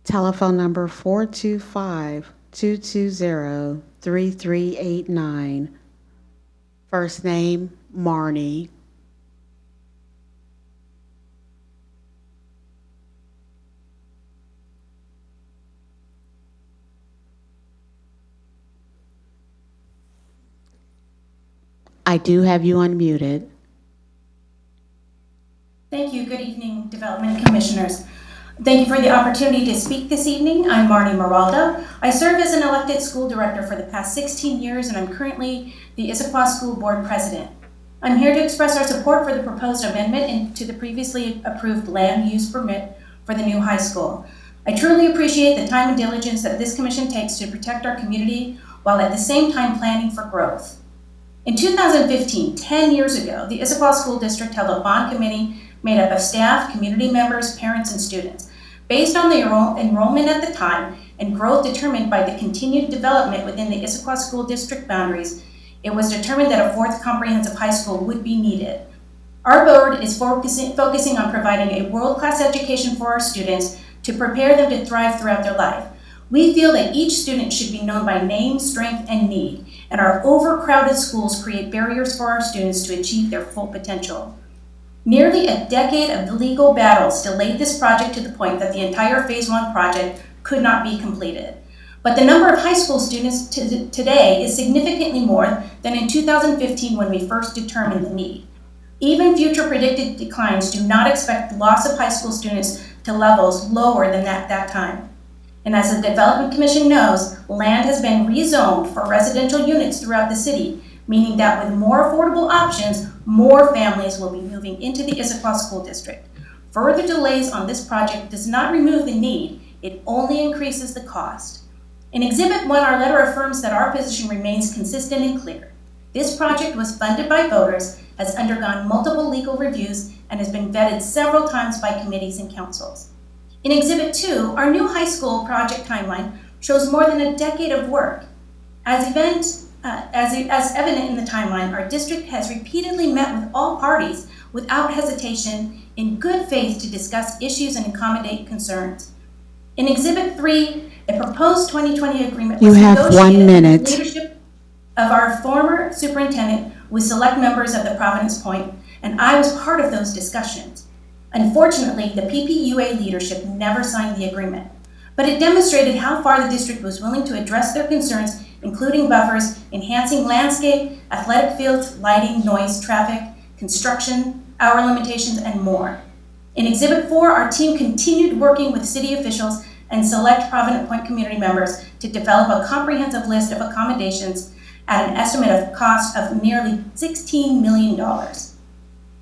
Telephone number 425-220-3389. First name, Marnie. I do have you unmuted. Thank you. Good evening, Development Commissioners. Thank you for the opportunity to speak this evening. I'm Marnie Maralda. I serve as an elected school director for the past 16 years, and I'm currently the Issaquah School Board President. I'm here to express our support for the proposed amendment to the previously approved land use permit for the new high school. I truly appreciate the time and diligence that this commission takes to protect our community while at the same time planning for growth. In 2015, 10 years ago, the Issaquah School District held a bond committee made up of staff, community members, parents, and students. Based on the enrollment at the time and growth determined by the continued development within the Issaquah School District boundaries, it was determined that a fourth comprehensive high school would be needed. Our board is focusing on providing a world-class education for our students to prepare them to thrive throughout their life. We feel that each student should be known by name, strength, and need, and our overcrowded schools create barriers for our students to achieve their full potential. Nearly a decade of legal battles delayed this project to the point that the entire Phase 1 project could not be completed. But the number of high school students today is significantly more than in 2015 when we first determined the need. Even future predicted declines do not expect the loss of high school students to levels lower than that time. And as the Development Commission knows, land has been rezoned for residential units throughout the city, meaning that with more affordable options, more families will be moving into the Issaquah School District. Further delays on this project does not remove the need, it only increases the cost. In Exhibit 1, our letter affirms that our position remains consistent and clear. This project was funded by voters, has undergone multiple legal reviews, and has been vetted several times by committees and councils. In Exhibit 2, our new high school project timeline shows more than a decade of work. As evident in the timeline, our district has repeatedly met with all parties without hesitation in good faith to discuss issues and accommodate concerns. In Exhibit 3, a proposed 2020 agreement was negotiated with the leadership of our former superintendent with select members of the Providence Point, and I was part of those discussions. Unfortunately, the PPUA leadership never signed the agreement, but it demonstrated how far the district was willing to address their concerns, including buffers, enhancing landscape, athletic fields, lighting, noise, traffic, construction, hour limitations, and more. In Exhibit 4, our team continued working with city officials and select Providence Point community members to develop a comprehensive list of accommodations at an estimated cost of nearly $16 million.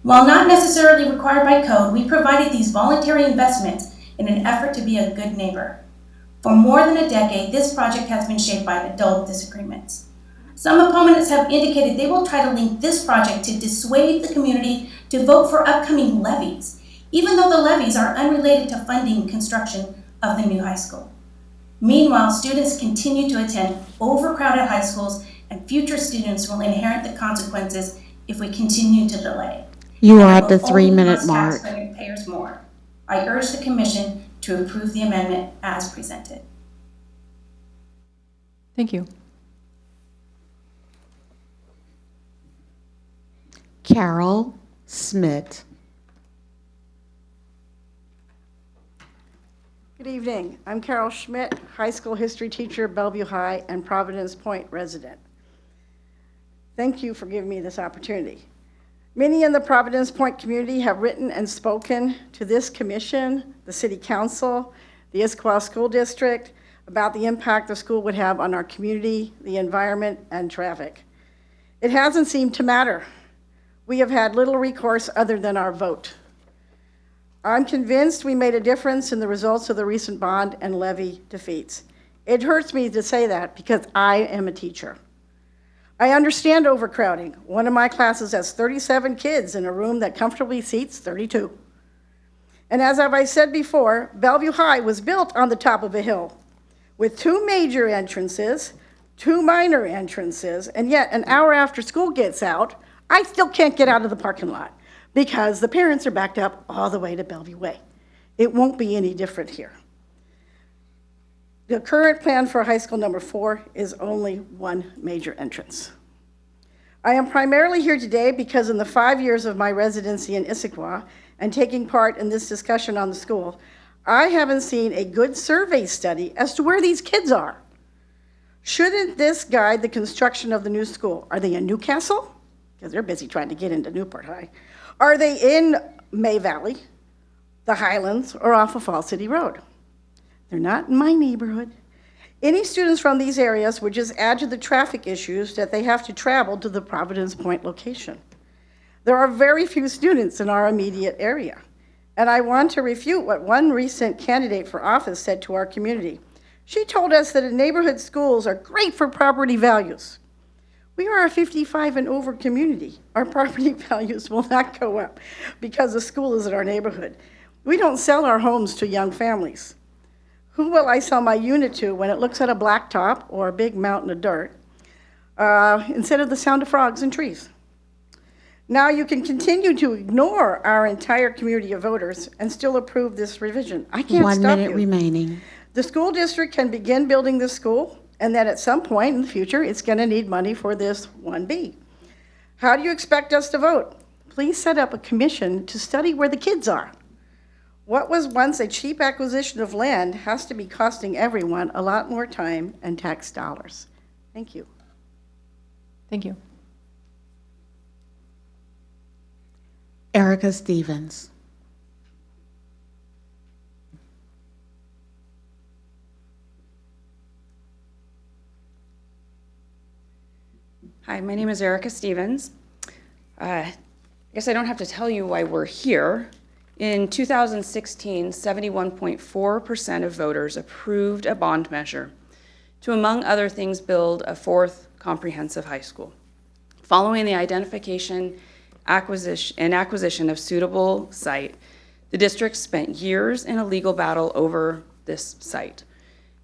While not necessarily required by code, we provided these voluntary investments in an effort to be a good neighbor. For more than a decade, this project has been shaped by adult disagreements. Some opponents have indicated they will try to link this project to dissuade the community to vote for upcoming levies, even though the levies are unrelated to funding construction of the new high school. Meanwhile, students continue to attend overcrowded high schools, and future students will inherit the consequences if we continue to delay. You are at the 3-minute mark. Taxpayers more. I urge the Commission to approve the amendment as presented. Thank you. Carol Schmidt. Good evening. I'm Carol Schmidt, high school history teacher, Bellevue High, and Providence Point resident. Thank you for giving me this opportunity. Many in the Providence Point community have written and spoken to this commission, the City Council, the Issaquah School District, about the impact the school would have on our community, the environment, and traffic. It hasn't seemed to matter. We have had little recourse other than our vote. I'm convinced we made a difference in the results of the recent bond and levy defeats. It hurts me to say that because I am a teacher. I understand overcrowding. One of my classes has 37 kids in a room that comfortably seats 32. And as I said before, Bellevue High was built on the top of a hill with 2 major entrances, 2 minor entrances, and yet an hour after school gets out, I still can't get out of the parking lot because the parents are backed up all the way to Bellevue Way. It won't be any different here. The current plan for high school number 4 is only 1 major entrance. I am primarily here today because in the 5 years of my residency in Issaquah and taking part in this discussion on the school, I haven't seen a good survey study as to where these kids are. Shouldn't this guide the construction of the new school? Are they in Newcastle? Because they're busy trying to get into Newport High. Are they in May Valley, the Highlands, or off of Fall City Road? They're not in my neighborhood. Any students from these areas would just add to the traffic issues that they have to travel to the Providence Point location. There are very few students in our immediate area. And I want to refute what one recent candidate for office said to our community. She told us that neighborhood schools are great for property values. We are a 55 and over community. Our property values will not go up because the school is in our neighborhood. We don't sell our homes to young families. Who will I sell my unit to when it looks at a blacktop or a big mountain of dirt instead of the sound of frogs and trees? Now you can continue to ignore our entire community of voters and still approve this revision. I can't stop you. 1 minute remaining. The school district can begin building this school, and then at some point in the future, it's going to need money for this 1B. How do you expect us to vote? Please set up a commission to study where the kids are. What was once a cheap acquisition of land has to be costing everyone a lot more time and tax dollars. Thank you. Thank you. Erica Stevens. Hi, my name is Erica Stevens. I guess I don't have to tell you why we're here. In 2016, 71.4% of voters approved a bond measure to, among other things, build a 4th comprehensive high school. Following the identification and acquisition of suitable site, the district spent years in a legal battle over this site.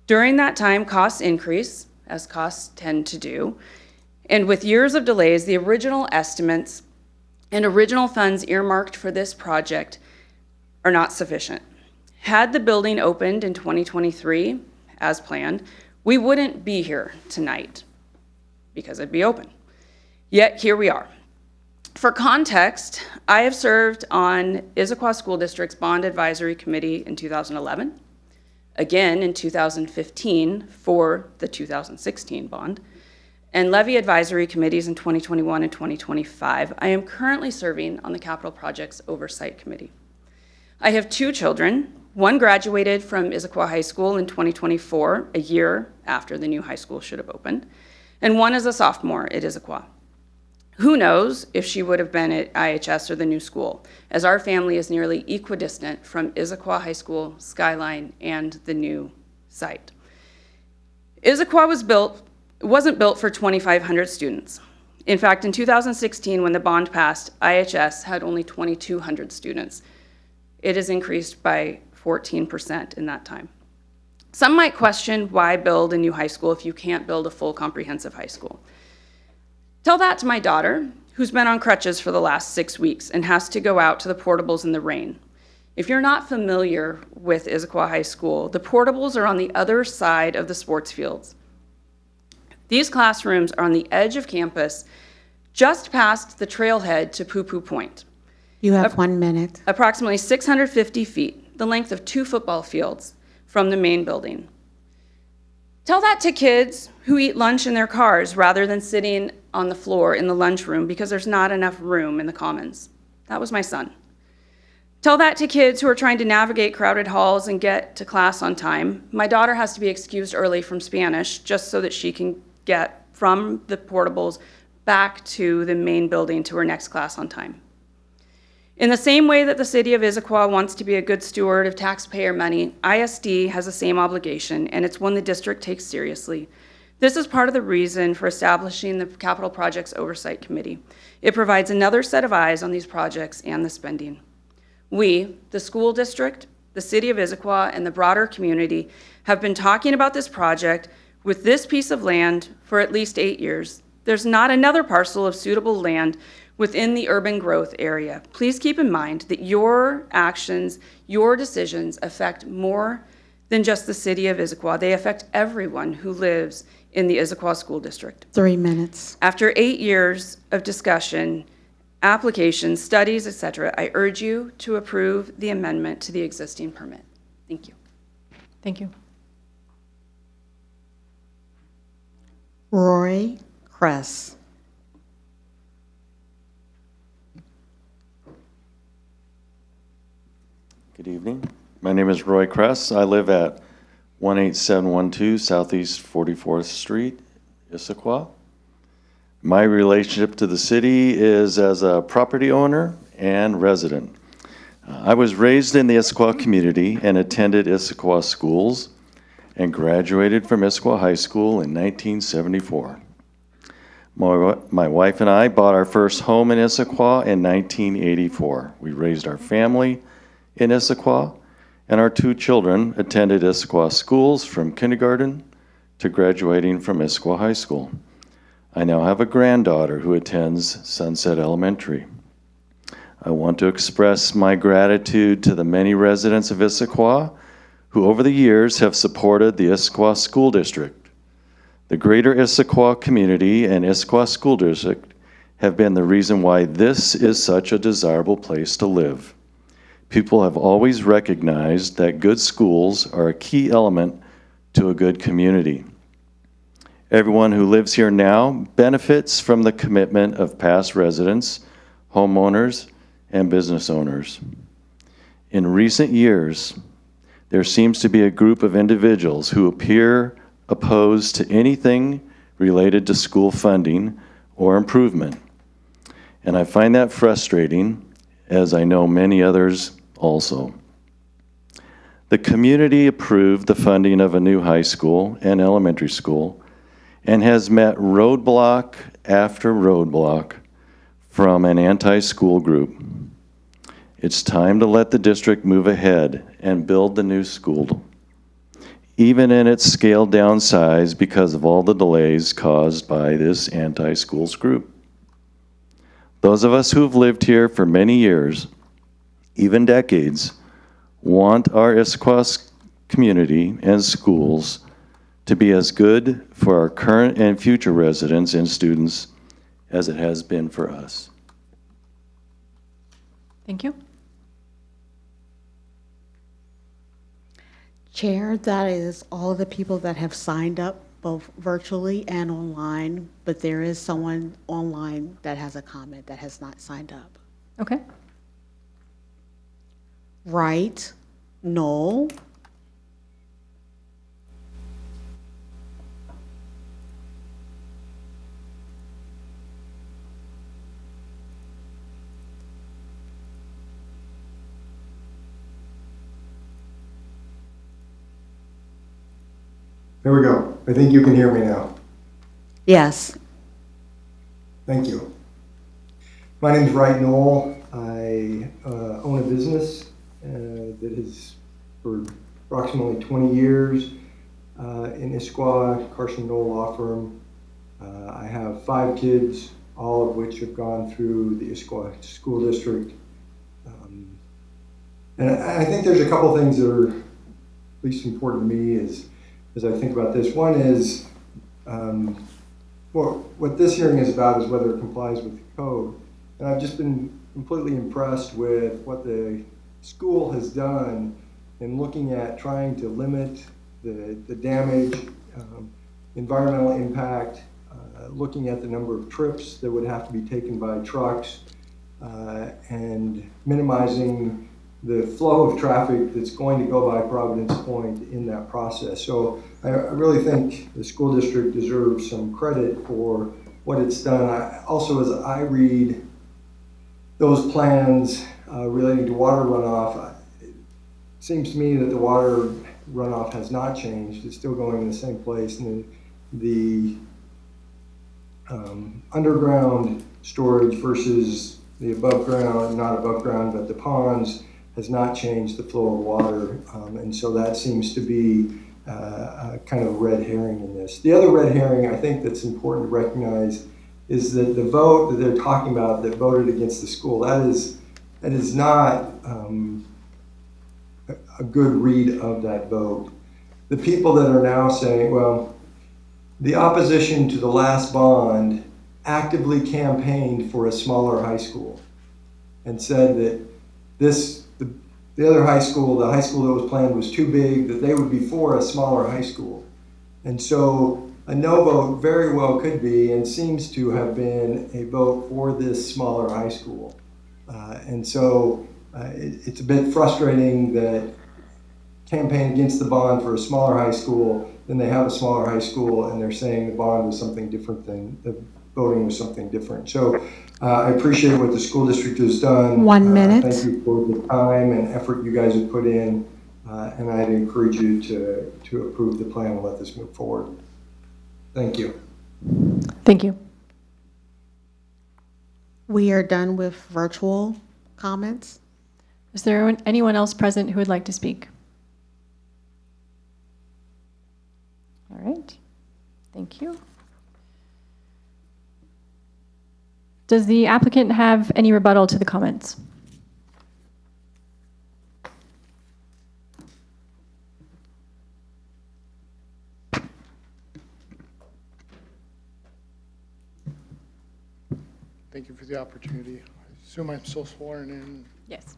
During that time, costs increased, as costs tend to do, and with years of delays, the original estimates and original funds earmarked for this project are not sufficient. Had the building opened in 2023, as planned, we wouldn't be here tonight because it'd be open. Yet here we are. For context, I have served on Issaquah School District's Bond Advisory Committee in 2011, again in 2015 for the 2016 bond, and levy advisory committees in 2021 and 2025. I am currently serving on the Capital Projects Oversight Committee. I have 2 children. One graduated from Issaquah High School in 2024, a year after the new high school should have opened, and one is a sophomore at Issaquah. Who knows if she would have been at IHS or the new school, as our family is nearly equidistant from Issaquah High School, Skyline, and the new site. Issaquah wasn't built for 2,500 students. In fact, in 2016, when the bond passed, IHS had only 2,200 students. It has increased by 14% in that time. Some might question why build a new high school if you can't build a full comprehensive high school. Tell that to my daughter, who's been on crutches for the last 6 weeks and has to go out to the portables in the rain. If you're not familiar with Issaquah High School, the portables are on the other side of the sports fields. These classrooms are on the edge of campus, just past the trailhead to Poo-Poo Point. You have 1 minute. Approximately 650 feet, the length of 2 football fields from the main building. Tell that to kids who eat lunch in their cars rather than sitting on the floor in the lunchroom because there's not enough room in the commons. That was my son. Tell that to kids who are trying to navigate crowded halls and get to class on time. My daughter has to be excused early from Spanish just so that she can get from the portables back to the main building to her next class on time. In the same way that the city of Issaquah wants to be a good steward of taxpayer money, ISD has the same obligation, and it's one the district takes seriously. This is part of the reason for establishing the Capital Projects Oversight Committee. It provides another set of eyes on these projects and the spending. We, the school district, the city of Issaquah, and the broader community have been talking about this project with this piece of land for at least 8 years. There's not another parcel of suitable land within the urban growth area. Please keep in mind that your actions, your decisions affect more than just the city of Issaquah. They affect everyone who lives in the Issaquah School District. 3 minutes. After 8 years of discussion, applications, studies, etc., I urge you to approve the amendment to the existing permit. Thank you. Thank you. Roy Kress. Good evening. My name is Roy Kress. I live at 18712 Southeast 44th Street, Issaquah. My relationship to the city is as a property owner and resident. I was raised in the Issaquah community and attended Issaquah schools and graduated from Issaquah High School in 1974. My wife and I bought our first home in Issaquah in 1984. We raised our family in Issaquah, and our 2 children attended Issaquah schools from kindergarten to graduating from Issaquah High School. I now have a granddaughter who attends Sunset Elementary. I want to express my gratitude to the many residents of Issaquah who over the years have supported the Issaquah School District. The greater Issaquah community and Issaquah School District have been the reason why this is such a desirable place to live. People have always recognized that good schools are a key element to a good community. Everyone who lives here now benefits from the commitment of past residents, homeowners, and business owners. In recent years, there seems to be a group of individuals who appear opposed to anything related to school funding or improvement. And I find that frustrating, as I know many others also. The community approved the funding of a new high school and elementary school and has met roadblock after roadblock from an anti-school group. It's time to let the district move ahead and build the new school, even in its scaled down size because of all the delays caused by this anti-schools group. Those of us who have lived here for many years, even decades, want our Issaquah community and schools to be as good for our current and future residents and students as it has been for us. Thank you. Chair, that is all of the people that have signed up, both virtually and online, but there is someone online that has a comment that has not signed up. Okay. Right, Noel. There we go. I think you can hear me now. Yes. Thank you. My name is Wright Noel. I own a business that is for approximately 20 years in Issaquah, Carson Noel Law Firm. I have 5 kids, all of which have gone through the Issaquah School District. And I think there's a couple things that are at least important to me as I think about this. One is, well, what this hearing is about is whether it complies with the code. And I've just been completely impressed with what the school has done in looking at trying to limit the damage, environmental impact, looking at the number of trips that would have to be taken by trucks, and minimizing the flow of traffic that's going to go by Providence Point in that process. So I really think the school district deserves some credit for what it's done. Also, as I read those plans relating to water runoff, it seems to me that the water runoff has not changed. It's still going in the same place. And the underground storage versus the above ground, not above ground, but the ponds has not changed the flow of water. And so that seems to be a kind of red herring in this. The other red herring I think that's important to recognize is that the vote that they're talking about that voted against the school, that is not a good read of that vote. The people that are now saying, well, the opposition to the last bond actively campaigned for a smaller high school and said that the other high school, the high school that was planned was too big, that they would be for a smaller high school. And so a no vote very well could be and seems to have been a vote for this smaller high school. And so it's a bit frustrating that campaign against the bond for a smaller high school, then they have a smaller high school and they're saying the bond was something different than the voting was something different. So I appreciate what the school district has done. 1 minute. Thank you for the time and effort you guys have put in. And I'd encourage you to approve the plan and let this move forward. Thank you. Thank you. We are done with virtual comments. Is there anyone else present who would like to speak? All right. Thank you. Does the applicant have any rebuttal to the comments? Thank you for the opportunity. I assume I'm still sworn in. Yes.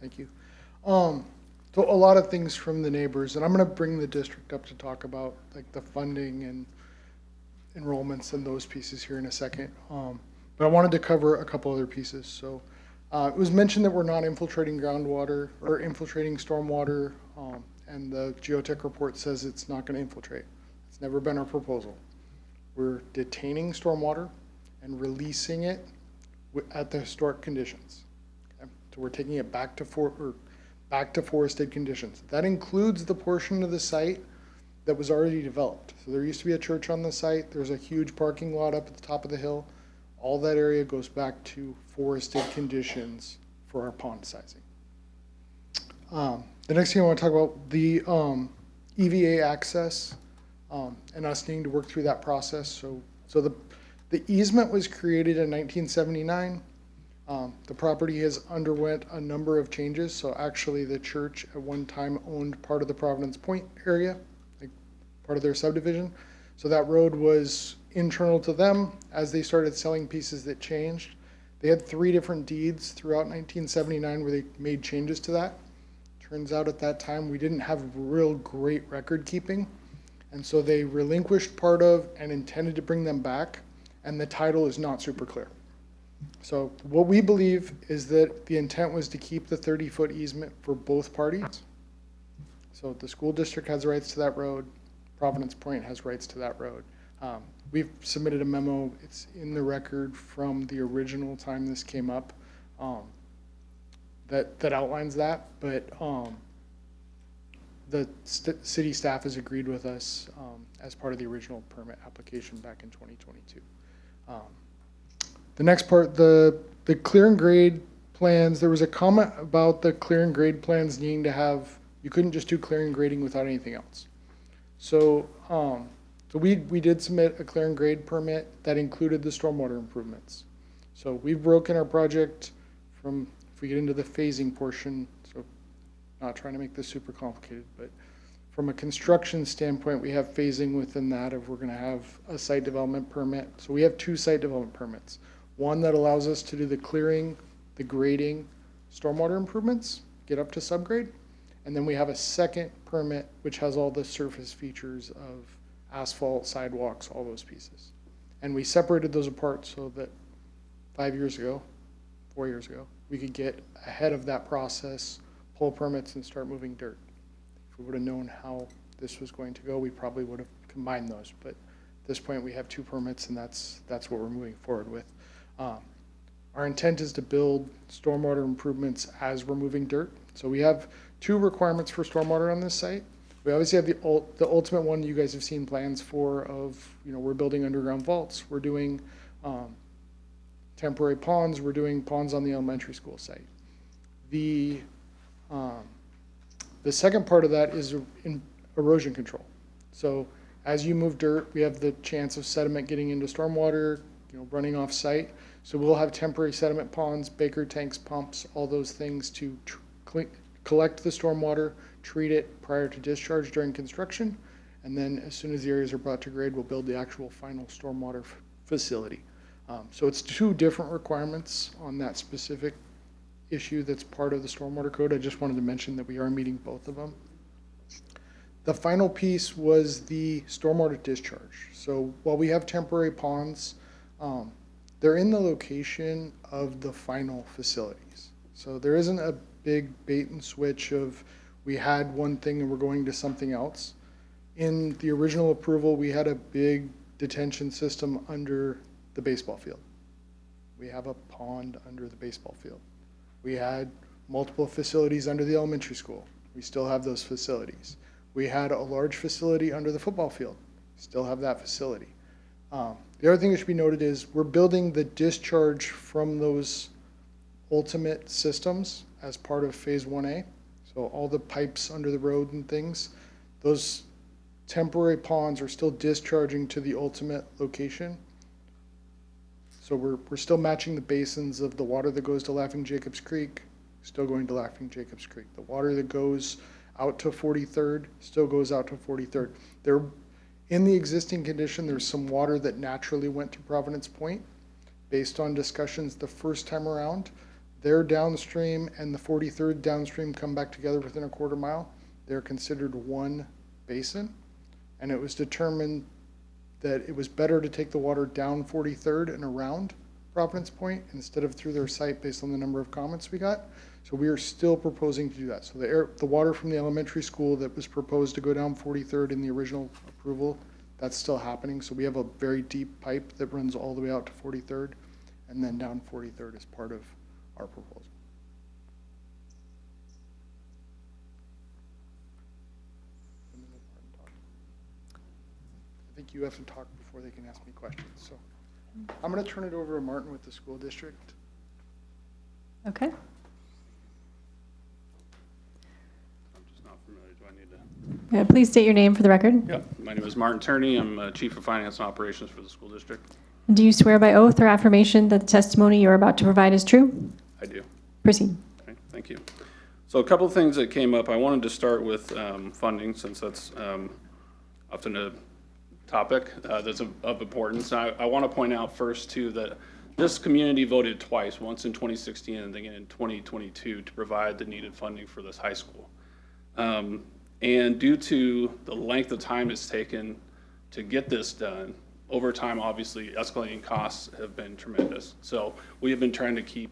Thank you. So a lot of things from the neighbors, and I'm going to bring the district up to talk about like the funding and enrollments and those pieces here in a second. But I wanted to cover a couple other pieces. So it was mentioned that we're not infiltrating groundwater or infiltrating stormwater, and the geotech report says it's not going to infiltrate. It's never been our proposal. We're detaining stormwater and releasing it at the historic conditions. Okay? So we're taking it back to forested conditions. That includes the portion of the site that was already developed. So there used to be a church on the site. There's a huge parking lot up at the top of the hill. All that area goes back to forested conditions for our pond sizing. The next thing I want to talk about, the EVA access and us needing to work through that process. So the easement was created in 1979. The property has underwent a number of changes. So actually the church at one time owned part of the Providence Point area, like part of their subdivision. So that road was internal to them. As they started selling pieces that changed, they had 3 different deeds throughout 1979 where they made changes to that. Turns out at that time we didn't have real great record keeping. And so they relinquished part of and intended to bring them back, and the title is not super clear. So what we believe is that the intent was to keep the 30-foot easement for both parties. So the school district has rights to that road, Providence Point has rights to that road. We've submitted a memo, it's in the record from the original time this came up, that outlines that, but the city staff has agreed with us as part of the original permit application back in 2022. The next part, the clear and grade plans, there was a comment about the clear and grade plans needing to have, you couldn't just do clear and grading without anything else. So, we did submit a clear and grade permit that included the stormwater improvements. So we've broken our project from, if we get into the phasing portion, so not trying to make this super complicated, but from a construction standpoint, we have phasing within that of we're going to have a site development permit. So we have 2 site development permits. One that allows us to do the clearing, the grading, stormwater improvements, get up to subgrade. And then we have a second permit, which has all the surface features of asphalt, sidewalks, all those pieces. And we separated those apart so that 4 years ago, we could get ahead of that process, pull permits and start moving dirt. If we would have known how this was going to go, we probably would have combined those. But at this point, we have 2 permits, and that's what we're moving forward with. Our intent is to build stormwater improvements as we're moving dirt. So we have 2 requirements for stormwater on this site. We we obviously have the ultimate one you guys have seen plans for of, we're building underground vaults, we're doing temporary ponds, we're doing ponds on the elementary school site. The second part of that is in erosion control. So as you move dirt, we have the chance of sediment getting into stormwater, running off site. So we'll have temporary sediment ponds, baker tanks, pumps, all those things to collect the stormwater, treat it prior to discharge during construction, and then as soon as the areas are brought to grade, we'll build the actual final stormwater facility. So it's two different requirements on that specific issue that's part of the stormwater code. I just wanted to mention that we are meeting both of them. The final piece was the stormwater discharge. So while we have temporary ponds, they're in the location of the final facilities. So there isn't a big bait and switch of we had one thing and we're going to something else. In the original approval, we had a big detention system under the baseball field. We have a pond under the baseball field. We had multiple facilities under the elementary school. We still have those facilities. We had a large facility under the football field. Still have that facility. The other thing that should be noted is we're building the discharge from those ultimate systems as part of phase 1A. So all the pipes under the road and things, those temporary ponds are still discharging to the ultimate location. So we're still matching the basins of the water that goes to Laughing Jacobs Creek, still going to Laughing Jacobs Creek. The water that goes out to 43rd still goes out to 43rd. In the existing condition, there's some water that naturally went to Providence Point based on discussions the first time around. Their downstream and the 43rd downstream come back together within a quarter mile. They're considered one basin, and it was determined that it was better to take the water down 43rd and around Providence Point instead of through their site based on the number of comments we got. So we are still proposing to do that. So the water from the elementary school that was proposed to go down 43rd in the original approval, that's still happening. So we have a very deep pipe that runs all the way out to 43rd and then down 43rd as part of our proposal. I think you have to talk before they can ask me questions. So I'm going to turn it over to Martin with the school district. Okay. Yeah, please state your name for the record. Yeah, my name is Martin Turney. I'm Chief of Finance and Operations for the school district. Do you swear by oath or affirmation that the testimony you're about to provide is true? I do. Proceed. Okay, thank you. So a couple of things that came up. I wanted to start with funding, since that's often a topic that's of importance. I want to point out first, too, that this community voted twice, once in 2016 and then in 2022, to provide the needed funding for this high school. And due to the length of time it's taken to get this done, over time, obviously, escalating costs have been tremendous. So we have been trying to keep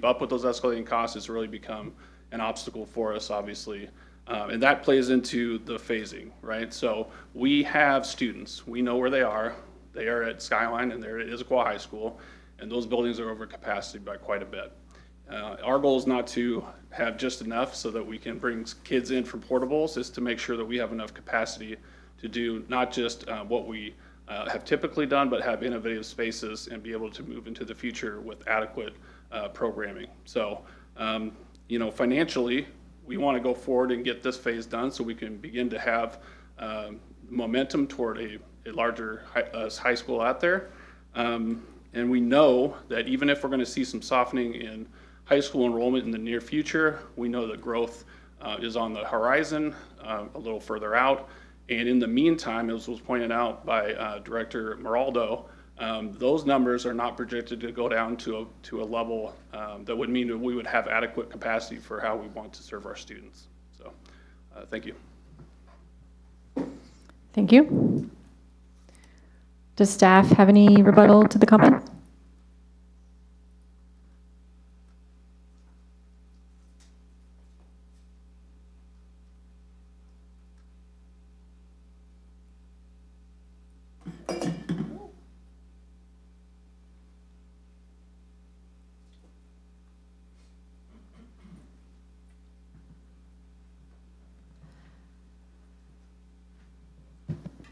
up with those escalating costs. It's really become an obstacle for us, obviously. And that plays into the phasing, right? So we have students. We know where they are. They are at Skyline and they're at Issaquah High School, and those buildings are over capacity by quite a bit. Our goal is not to have just enough so that we can bring kids in from portables, is to make sure that we have enough capacity to do not just what we have typically done, but have innovative spaces and be able to move into the future with adequate programming. So, financially, we want to go forward and get this phase done so we can begin to have momentum toward a larger high school out there. And we know that even if we're going to see some softening in high school enrollment in the near future, we know that growth is on the horizon a little further out. And in the meantime, as was pointed out by Director Meraldo, those numbers are not projected to go down to a level that would mean that we would have adequate capacity for how we want to serve our students. So, thank you. Thank you. Does staff have any rebuttal to the comment?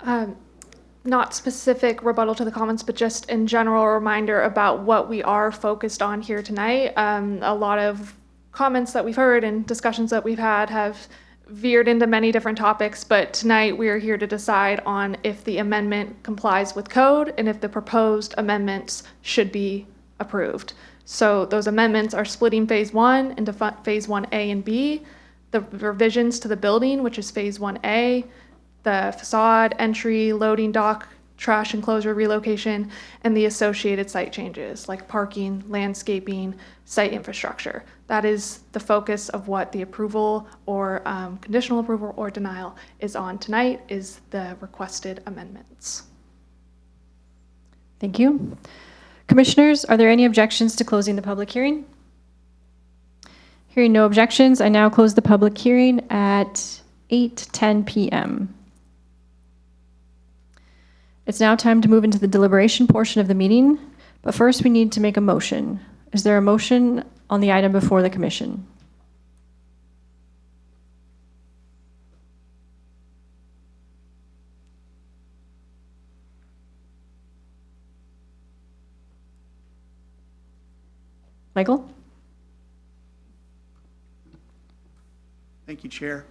Not specific rebuttal to the comments, but just in general, a reminder about what we are focused on here tonight. A lot of comments that we've heard and discussions that we've had have veered into many different topics, but tonight we are here to decide on if the amendment complies with code and if the proposed amendments should be approved. So those amendments are splitting phase 1 into phase 1A and B, the revisions to the building, which is phase 1A, the facade, entry, loading dock, trash enclosure relocation, and the associated site changes like parking, landscaping, site infrastructure. That is the focus of what the approval or conditional approval or denial is on tonight, is the requested amendments. Thank you. Commissioners, are there any objections to closing the public hearing? Hearing no objections, I now close the public hearing at 8:10 p.m. It's now time to move into the deliberation portion of the meeting, but first we need to make a motion. Is there a motion on the item before the commission? Michael? Thank you, Chair.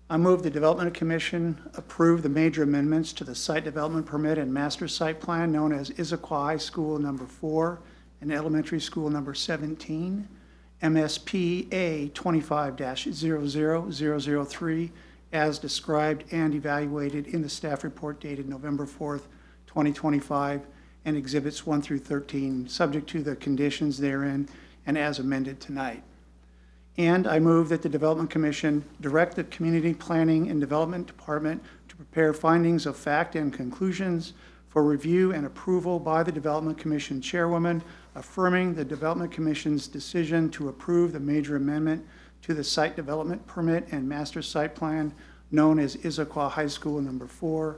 I move the Development Commission approve the major amendments to the site development permit and master site plan known as Issaquah High School number 4 and Elementary School number 17, MSPA 25-00003, as described and evaluated in the staff report dated November 4th, 2025, and exhibits 1 through 13, subject to the conditions therein and as amended tonight. And I move that the Development Commission direct the Community Planning and Development Department to prepare findings of fact and conclusions for review and approval by the Development Commission Chairwoman, affirming the Development Commission's decision to approve the major amendment to the site development permit and master site plan known as Issaquah High School number 4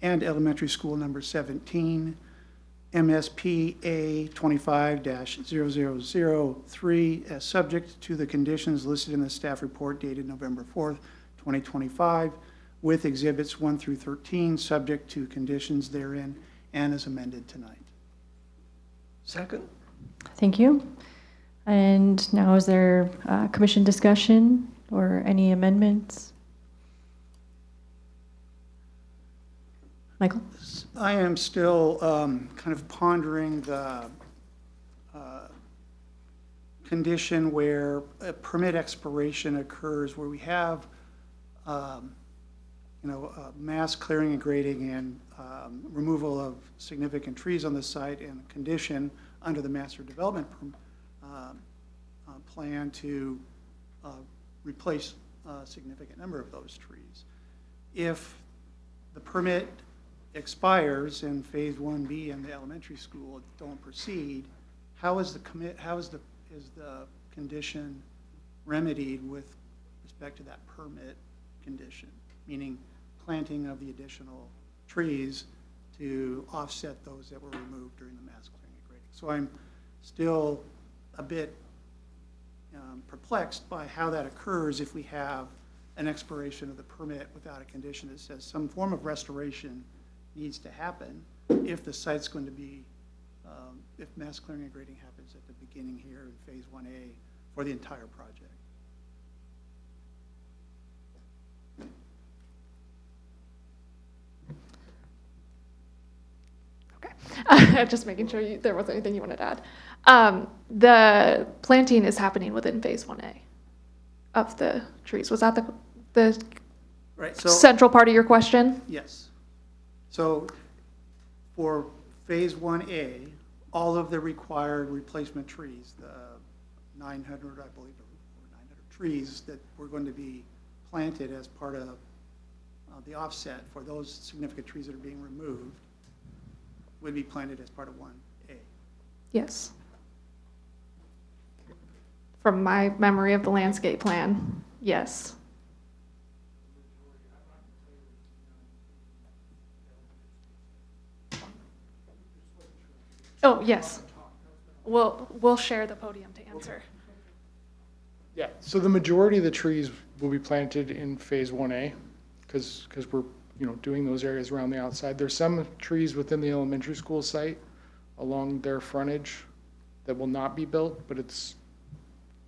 and Elementary School number 17, MSPA 25-0003, as subject to the conditions listed in the staff report dated November 4th, 2025, with exhibits 1 through 13, subject to conditions therein, and as amended tonight. Second? Thank you. And now is there commission discussion or any amendments? Michael? I am still kind of pondering the condition where a permit expiration occurs, where we have, mass clearing and grading and removal of significant trees on the site, and a condition under the master development plan to replace a significant number of those trees. If the permit expires and phase 1B and the elementary school don't proceed, how is the condition remedied with respect to that permit condition? Meaning planting of the additional trees to offset those that were removed during the mass clearing and grading. So I'm still a bit perplexed by how that occurs if we have an expiration of the permit without a condition that says some form of restoration needs to happen if the site's going to be, if mass clearing and grading happens at the beginning here in phase 1A for the entire project. Okay. Just making sure there wasn't anything you wanted to add. The planting is happening within phase 1A of the trees. Was that the right, so, central part of your question? Yes. So for phase 1A, all of the required replacement trees, the 900, I believe, or 900 trees that were going to be planted as part of the offset for those significant trees that are being removed would be planted as part of 1A. Yes. From my memory of the landscape plan, yes. Oh, yes. We'll share the podium to answer. Yeah, so the majority of the trees will be planted in phase 1A because we're doing those areas around the outside. There's some trees within the elementary school site along their frontage that will not be built, but it's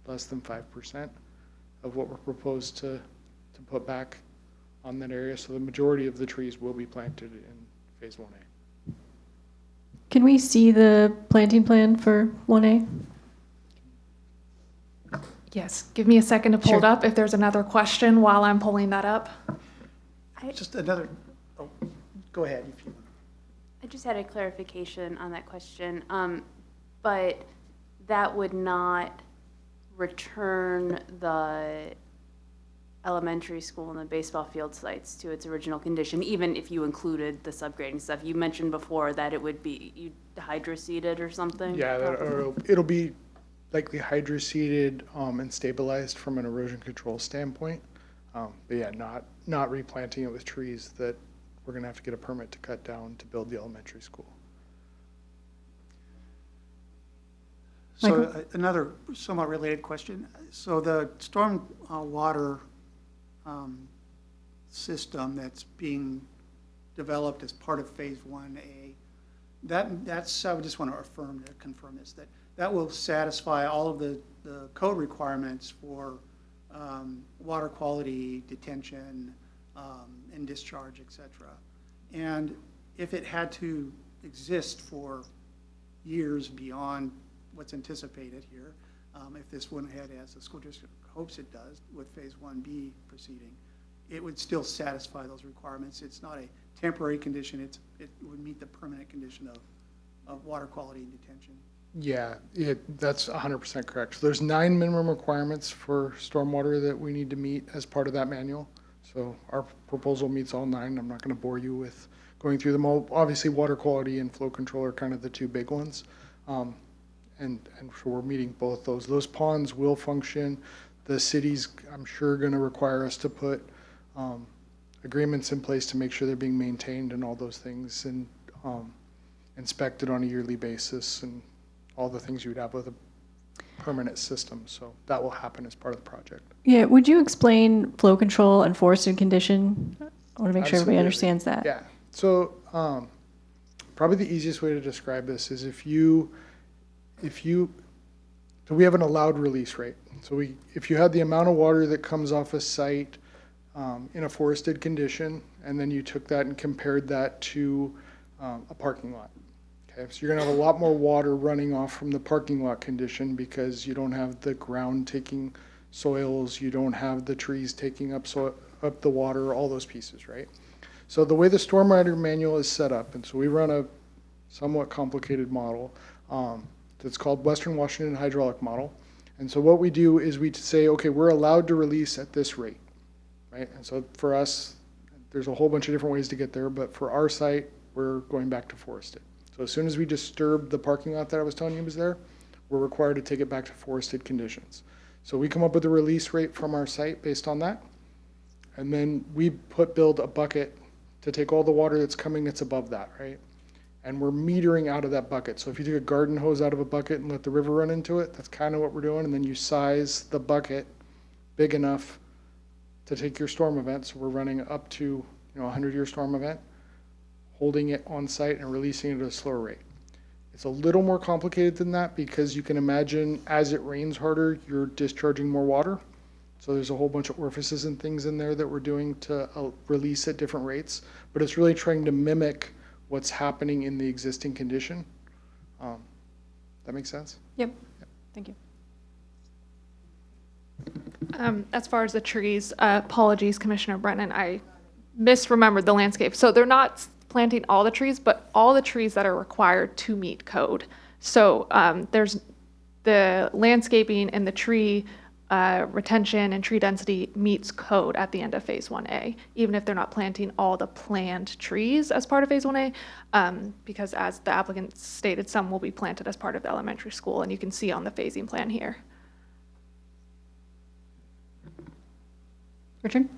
less than 5% of what we're proposed to put back on that area. So the majority of the trees will be planted in phase 1A. Can we see the planting plan for 1A? Yes, give me a second to pull it Sure. up if there's another question while I'm pulling that up. Just another, oh, go ahead if you want. I just had a clarification on that question, but that would not return the elementary school and the baseball field sites to its original condition, even if you included the subgrading stuff. You mentioned before that it would be hydroseeded or something? Yeah, or it'll be likely hydroseeded and stabilized from an erosion control standpoint. But yeah, not replanting it with trees that we're gonna have to get a permit to cut down to build the elementary school. So another somewhat related question. So the storm water system that's being developed as part of phase 1A, that's, I would just want to affirm to confirm this, that will satisfy all of the code requirements for water quality, detention, and discharge, et cetera. And if it had to exist for years beyond what's anticipated here, if this went ahead as the school district hopes it does with phase 1B proceeding, it would still satisfy those requirements. It's not a temporary condition, it would meet the permanent condition of water quality and detention. Yeah, that's 100% correct. So there's 9 minimum requirements for stormwater that we need to meet as part of that manual. So our proposal meets all 9. I'm not going to bore you with going through them all. Obviously, water quality and flow control are kind of the 2 big ones. And so we're meeting both those. Those ponds will function. The city's, I'm sure, going to require us to put agreements in place to make sure they're being maintained and all those things, and inspected on a yearly basis, and all the things you would have with a permanent system. So that will happen as part of the project. Yeah, would you explain flow control and forested condition? I want to make sure everybody Absolutely. understands that. Yeah. So probably the easiest way to describe this is if so we have an allowed release rate. So if you had the amount of water that comes off a site in a forested condition, and then you took that and compared that to a parking lot. Okay, so you're gonna have a lot more water running off from the parking lot condition because you don't have the ground taking soils, you don't have the trees taking up the water, all those pieces, right? So the way the stormwater manual is set up, and so we run a somewhat complicated model that's called Western Washington Hydraulic Model. And so what we do is we say, okay, we're allowed to release at this rate, right? And so for us, there's a whole bunch of different ways to get there, but for our site, we're going back to forested. So as soon as we disturb the parking lot that I was telling you was there, we're required to take it back to forested conditions. So we come up with a release rate from our site based on that. And then we build a bucket to take all the water that's coming that's above that, right? And we're metering out of that bucket. So if you take a garden hose out of a bucket and let the river run into it, that's kind of what we're doing. And then you size the bucket big enough to take your storm event. So we're running up to, a 100-year storm event, holding it on site and releasing it at a slower rate. It's a little more complicated than that because you can imagine as it rains harder, you're discharging more water. So there's a whole bunch of orifices and things in there that we're doing to release at different rates. But it's really trying to mimic what's happening in the existing condition. That makes sense? Yep. Thank you. As far as the trees, apologies, Commissioner Brennan, I misremembered the landscape. So they're not planting all the trees, but all the trees that are required to meet code. So there's the landscaping and the tree retention and tree density meets code at the end of phase 1A, even if they're not planting all the planned trees as part of phase 1A, because as the applicant stated, some will be planted as part of the elementary school, and you can see on the phasing plan here. Richard?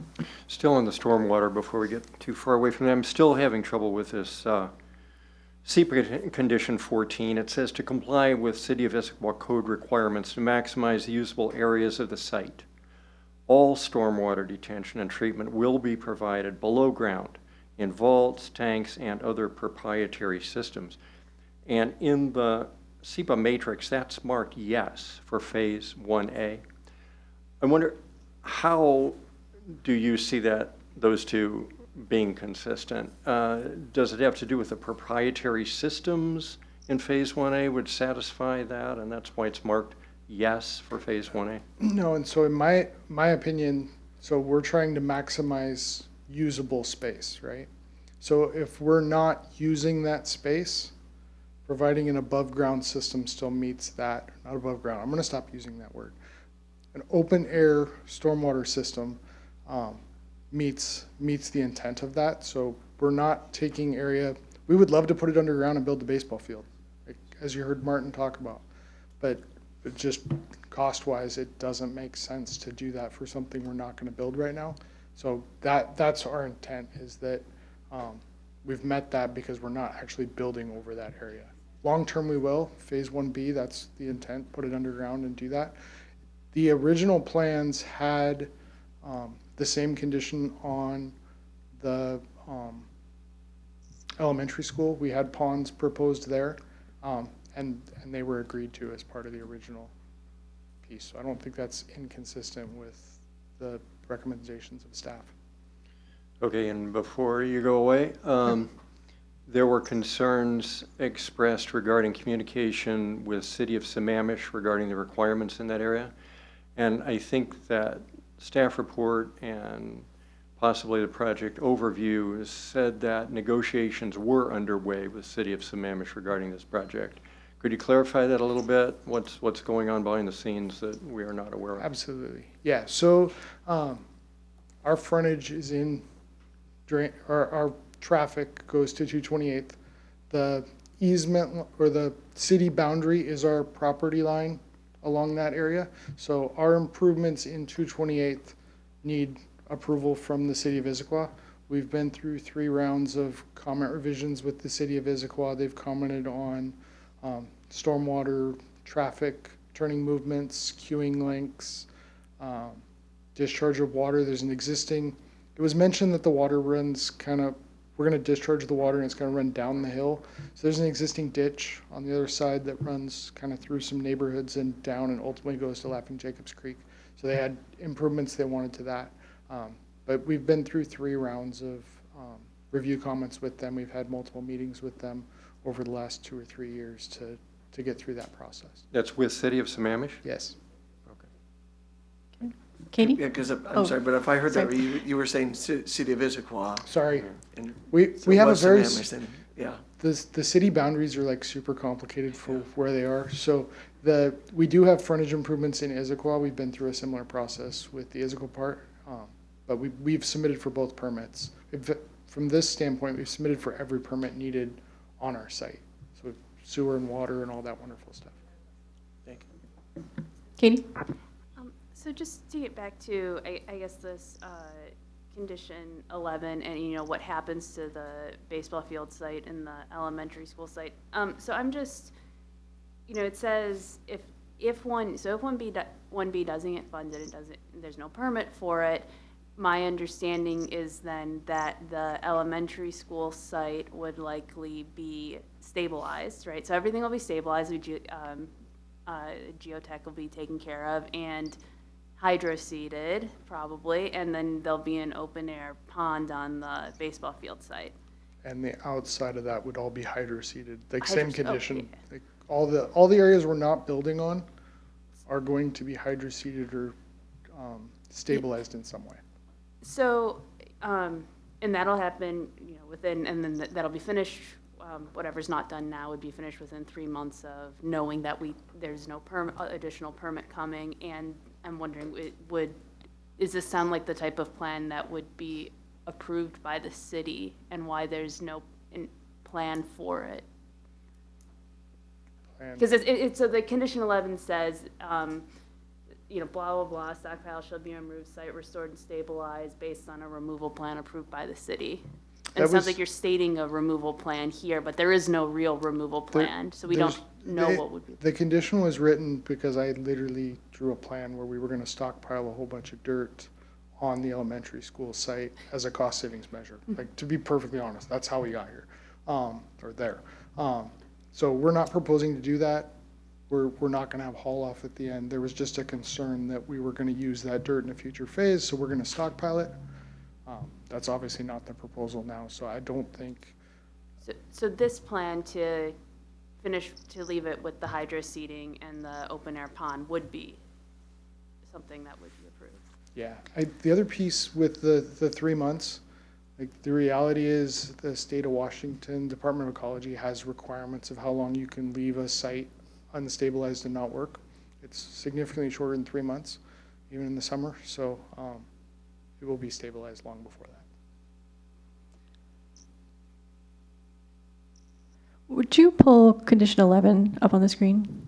Still on the stormwater, before we get too far away from them, I'm still having trouble with this SEPA condition 14. It says to comply with City of Issaquah code requirements to maximize the usable areas of the site. All stormwater detention and treatment will be provided below ground in vaults, tanks, and other proprietary systems. And in the SEPA matrix, that's marked yes for phase 1A. I wonder, how do you see that, those two being consistent? Does it have to do with the proprietary systems in phase 1A would satisfy that, and that's why it's marked yes for phase 1A? No, and so in my opinion, so we're trying to maximize usable space, right? So if we're not using that space, providing an above-ground system still meets that, not above ground, I'm gonna stop using that word. An open-air stormwater system meets the intent of that. So we're not taking area, we would love to put it underground and build the baseball field, like, as you heard Martin talk about. But just cost-wise, it doesn't make sense to do that for something we're not gonna build right now. So that's our intent, is that we've met that because we're not actually building over that area. Long-term we will, phase 1B, that's the intent, put it underground and do that. The original plans had the same condition on the elementary school. We had ponds proposed there, and they were agreed to as part of the original piece. So I don't think that's inconsistent with the recommendations of staff. Okay, and before you go away, there were concerns expressed regarding communication with City of Sammamish regarding the requirements in that area. And I think that staff report and possibly the project overview said that negotiations were underway with City of Sammamish regarding this project. Could you clarify that a little bit? What's going on behind the scenes that we are not aware of? Absolutely. Yeah, so our frontage is in, our traffic goes to 228th. The easement or the city boundary is our property line along that area. So our improvements in 228th need approval from the city of Issaquah. We've been through 3 rounds of comment revisions with the city of Issaquah. They've commented on stormwater, traffic, turning movements, queuing lengths, discharge of water. There's an existing, it was mentioned that the water runs kind of, we're going to discharge the water and it's going to run down the hill. So there's an existing ditch on the other side that runs kind of through some neighborhoods and down and ultimately goes to Laughing Jacobs Creek. So they had improvements they wanted to that. But we've been through 3 rounds of review comments with them. We've had multiple meetings with them over the last 2 or 3 years to get through that process. That's with City of Sammamish? Yes. Katie? Yeah, because I'm sorry, but if I heard that, you were saying City of Issaquah. Sorry. And We so have a what's very, Sammamish then? Yeah. the city boundaries are like super complicated for where they are. So we do have frontage improvements in Issaquah. We've been through a similar process with the Issaquah part, but we've submitted for both permits. From this standpoint, we've submitted for every permit needed on our site. So sewer and water and all that wonderful stuff. Thank you. Katie? So just to get back to, I guess this condition 11 and, you know, what happens to the baseball field site and the elementary school site. So I'm just, you know, it says if 1B doesn't get funded, there's no permit for it, my understanding is then that the elementary school site would likely be stabilized, right? So everything will be stabilized, geotech will be taken care of, and hydro-seeded, probably, and then there'll be an open-air pond on the baseball field site. And the outside of that would all be hydro-seeded, like Hydro- same condition. okay. Like all the areas we're not building on are going to be hydro-seeded or stabilized in some way. So, and that'll happen, you know, within, and then that'll be finished, whatever's not done now would be finished within 3 months of knowing that there's no additional permit coming. And I'm wondering, does this sound like the type of plan that would be approved by the city, and why there's no plan for it? Because so the condition 11 says, you know, blah, blah, blah, stockpile shall be removed, site restored and stabilized based on a removal plan approved by the city. And it sounds like you're stating a removal plan here, but there is no real removal plan, so we don't know what would be. The condition was written because I literally drew a plan where we were going to stockpile a whole bunch of dirt on the elementary school site as a cost savings measure. Like, to be perfectly honest, that's how we got here, or there. So we're not proposing to do that. We're not gonna have haul off at the end. There was just a concern that we were gonna use that dirt in a future phase, so we're gonna stockpile it. That's obviously not the proposal now, so I don't think, So this plan to leave it with the hydro seeding and the open air pond would be something that would be approved? yeah. The other piece with the 3 months, like, the reality is the state of Washington Department of Ecology has requirements of how long you can leave a site unstabilized and not work. It's significantly shorter than 3 months, even in the summer, so it will be stabilized long before that. Would you pull condition 11 up on the screen?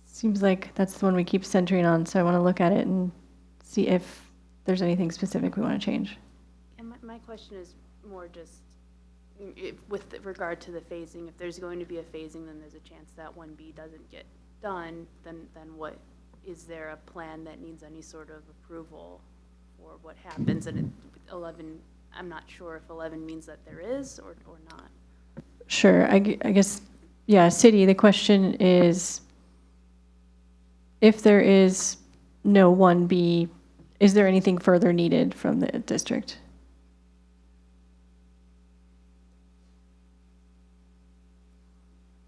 Seems like that's the one we keep centering on, so I want to look at it and see if there's anything specific we want to change. And my question is more just, with regard to the phasing, if there's going to be a phasing, then there's a chance that 1B doesn't get done, then what, is there a plan that needs any sort of approval for what happens? And 11, I'm not sure if 11 means that there is or not. Sure, I guess, yeah, city, the question is, if there is no 1B, is there anything further needed from the district?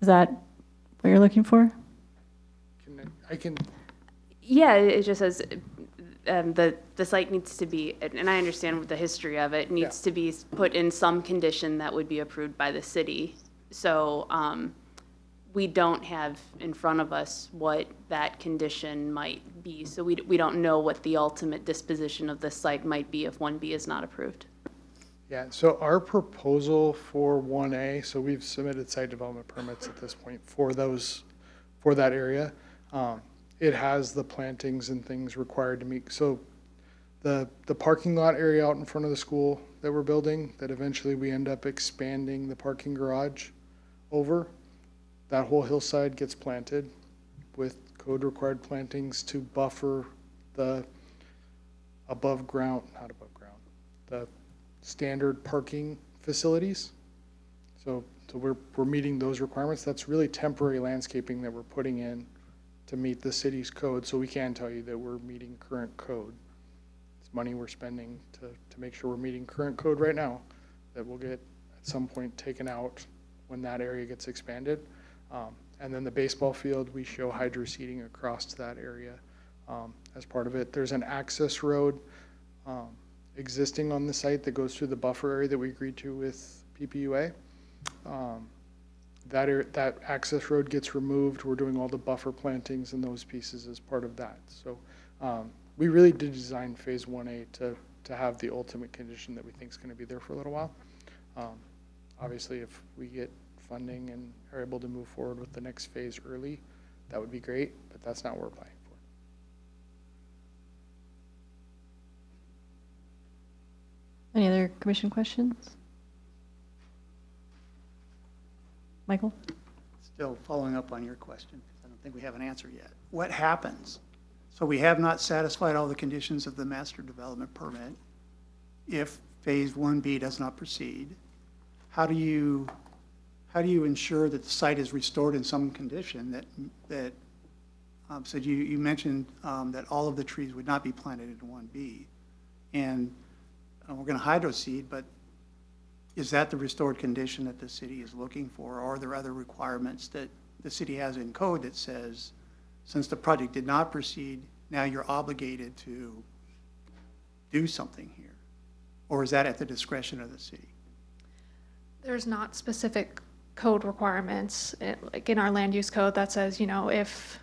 Is that what you're looking for? Yeah, it just says the site needs to be, and I understand the history of it, needs to be put in some condition that would be approved by the city. So we don't have in front of us what that condition might be. So we don't know what the ultimate disposition of this site might be if 1B is not approved. Yeah, so our proposal for 1A, so we've submitted site development permits at this point for that area. It has the plantings and things required to meet. So the parking lot area out in front of the school that we're building, that eventually we end up expanding the parking garage over, that whole hillside gets planted with code required plantings to buffer the the standard parking facilities. So we're meeting those requirements. That's really temporary landscaping that we're putting in to meet the city's code, so we can tell you that we're meeting current code. It's money we're spending to make sure we're meeting current code right now that will get at some point taken out when that area gets expanded. And then the baseball field, we show hydro seeding across to that area as part of it. There's an access road existing on the site that goes through the buffer area that we agreed to with PPUA. That access road gets removed. We're doing all the buffer plantings and those pieces as part of that. So we really did design phase 1A to have the ultimate condition that we think is going to be there for a little while. Obviously, if we get funding and are able to move forward with the next phase early, that would be great, but that's not what we're planning for. Any other commission questions? Michael? Still following up on your question, because I don't think we have an answer yet. What happens? So we have not satisfied all the conditions of the master development permit. If phase 1B does not proceed, how do you ensure that the site is restored in some condition that so you mentioned that all of the trees would not be planted in 1B, and we're going to hydro seed, but is that the restored condition that the city is looking for? Or are there other requirements that the city has in code that says, since the project did not proceed, now you're obligated to do something here? Or is that at the discretion of the city? There's not specific code requirements, like in our land use code that says, if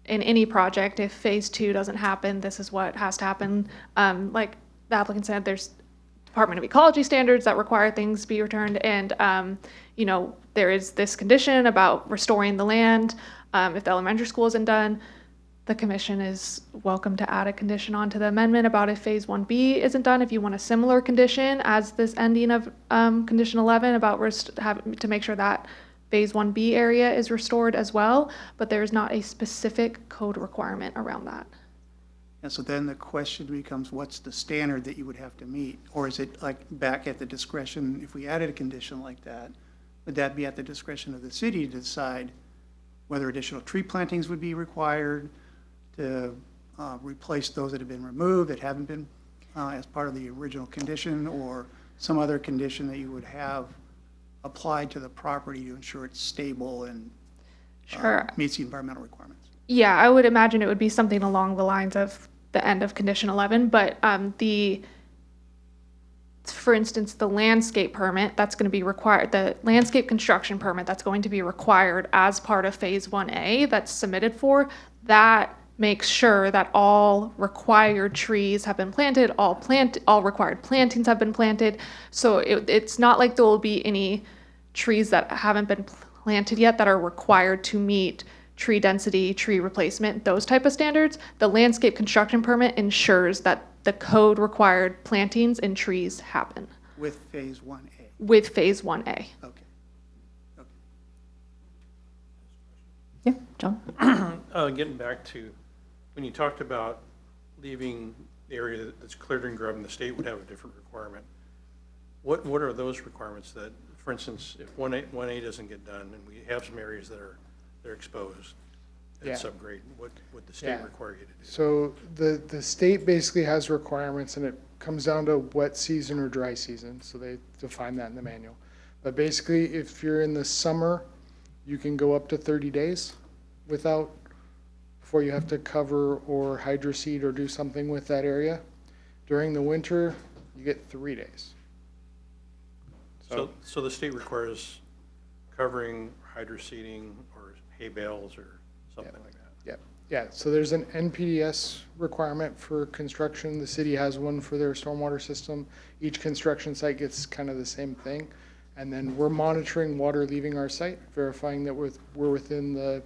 in any project, if phase 2 doesn't happen, this is what has to happen. Like the applicant said, there's Department of Ecology standards that require things be returned, and there is this condition about restoring the land. If the elementary school isn't done, the commission is welcome to add a condition onto the amendment about if phase 1B isn't done. If you want a similar condition as this ending of condition 11 about to make sure that Phase 1B area is restored as well, but there's not a specific code requirement around that. And so then the question becomes, what's the standard that you would have to meet? Or is it like back at the discretion, if we added a condition like that, would that be at the discretion of the city to decide whether additional tree plantings would be required to replace those that have been removed, that haven't been as part of the original condition, or some other condition that you would have applied to the property to ensure it's stable and meets the environmental requirements? Yeah, I would imagine it would be something along the lines of the end of condition 11, but for instance, the landscape permit that's going to be required, the landscape construction permit that's going to be required as part of Phase 1A that's submitted for, that makes sure that all required trees have been planted, all required plantings have been planted. So it's not like there will be any trees that haven't been planted yet that are required to meet tree density, tree replacement, those type of standards. The landscape construction permit ensures that the code required plantings and trees happen. With Phase 1A? With Phase 1A. Okay. Yeah, John? Getting back to, when you talked about leaving the area that's cleared and grub, and the state would have a different requirement, what are those requirements that, for instance, if 1A doesn't get done, and we have some areas that they're exposed and subgrade, what would the state require you to do? So the state basically has requirements, and it comes down to wet season or dry season, so they define that in the manual. But basically, if you're in the summer, you can go up to 30 days before you have to cover or hydroseed or do something with that area. During the winter, you get 3 days. So the state requires covering, hydroseeding, or hay bales, or something like that? Yeah, so there's an NPDES requirement for construction. The city has one for their stormwater system. Each construction site gets kind of the same thing. And then we're monitoring water leaving our site, verifying that we're within the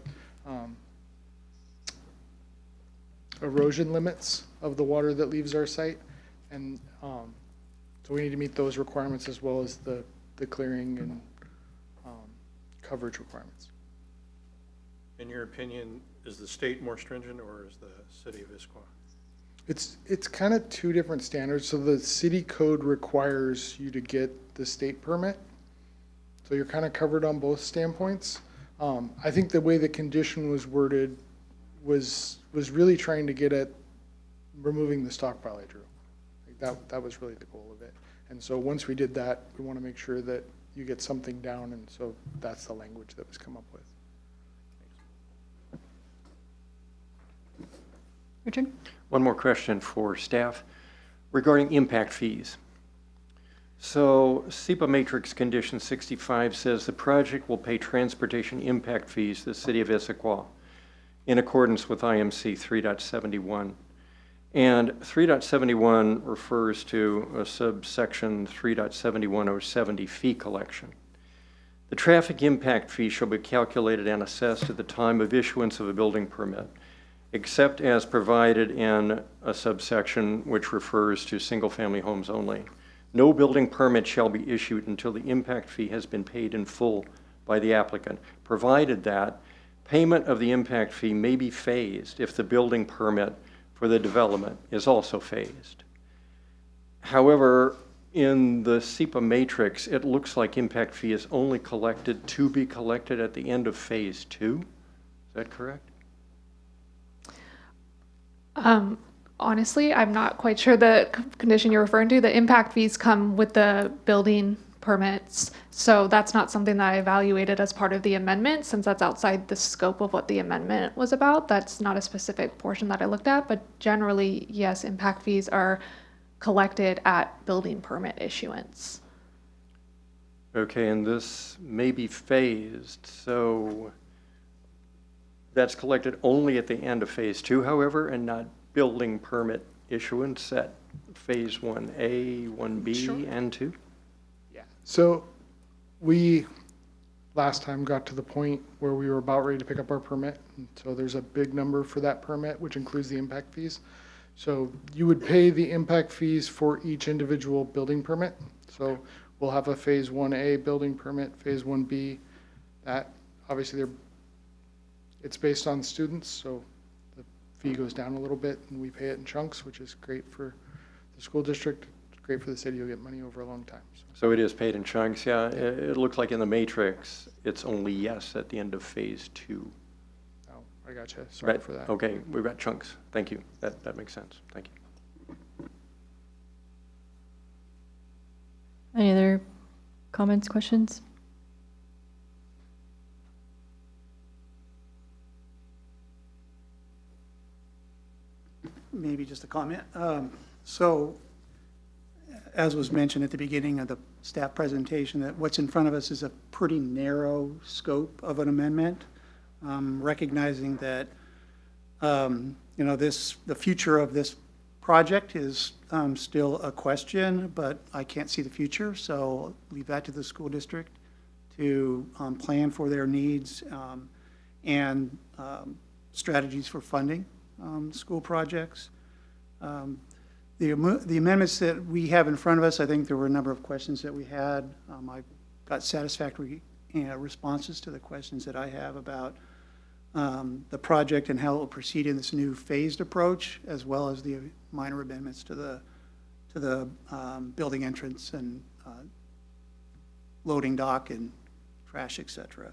erosion limits of the water that leaves our site. And so we need to meet those requirements as well as the clearing and coverage requirements. In your opinion, is the state more stringent, or is the city of Issaquah? It's kind of two different standards. So the city code requires you to get the state permit. So you're kind of covered on both standpoints. I think the way the condition was worded was really trying to get at removing the stockpile I drew. Like that was really the goal of it. And so once we did that, we want to make sure that you get something down, and so that's the language that was come up with. Richard? One more question for staff regarding impact fees. So SEPA matrix condition 65 says the project will pay transportation impact fees to the city of Issaquah in accordance with IMC 3.71. And 3.71 refers to a subsection 3.71070 fee collection. The traffic impact fee shall be calculated and assessed at the time of issuance of a building permit, except as provided in a subsection which refers to single-family homes only. No building permit shall be issued until the impact fee has been paid in full by the applicant, provided that payment of the impact fee may be phased if the building permit for the development is also phased. However, in the SEPA matrix, it looks like impact fee is only collected to be collected at the end of phase 2. Is that correct? Honestly, I'm not quite sure the condition you're referring to. The impact fees come with the building permits, so that's not something that I evaluated as part of the amendment, since that's outside the scope of what the amendment was about. That's not a specific portion that I looked at, but generally, yes, impact fees are collected at building permit issuance. Okay, and this may be phased, so that's collected only at the end of phase 2, however, and not building permit issuance at phase 1A, 1B, Sure. and 2? Yeah. So we last time got to the point where we were about ready to pick up our permit. And so there's a big number for that permit, which includes the impact fees. So you would pay the impact fees for each individual building permit. So we'll have a phase 1A building permit, phase 1B that. Obviously, it's based on students, so the fee goes down a little bit, and we pay it in chunks, which is great for the school district. It's great for the city. You'll get money over a long time. So it is paid in chunks, yeah. It looks like in the matrix, it's only yes at the end of phase 2. Oh, I gotcha. Sorry But, for that. okay, we've got chunks. Thank you. That makes sense. Thank you. Any other comments, questions? Maybe just a comment. So, as was mentioned at the beginning of the staff presentation, that what's in front of us is a pretty narrow scope of an amendment, recognizing that, the future of this project is still a question, but I can't see the future, so leave that to the school district to plan for their needs and strategies for funding school projects. The amendments that we have in front of us, I think there were a number of questions that we had. I got satisfactory responses to the questions that I have about the project and how it will proceed in this new phased approach, as well as the minor amendments to the building entrance and loading dock and trash, et cetera.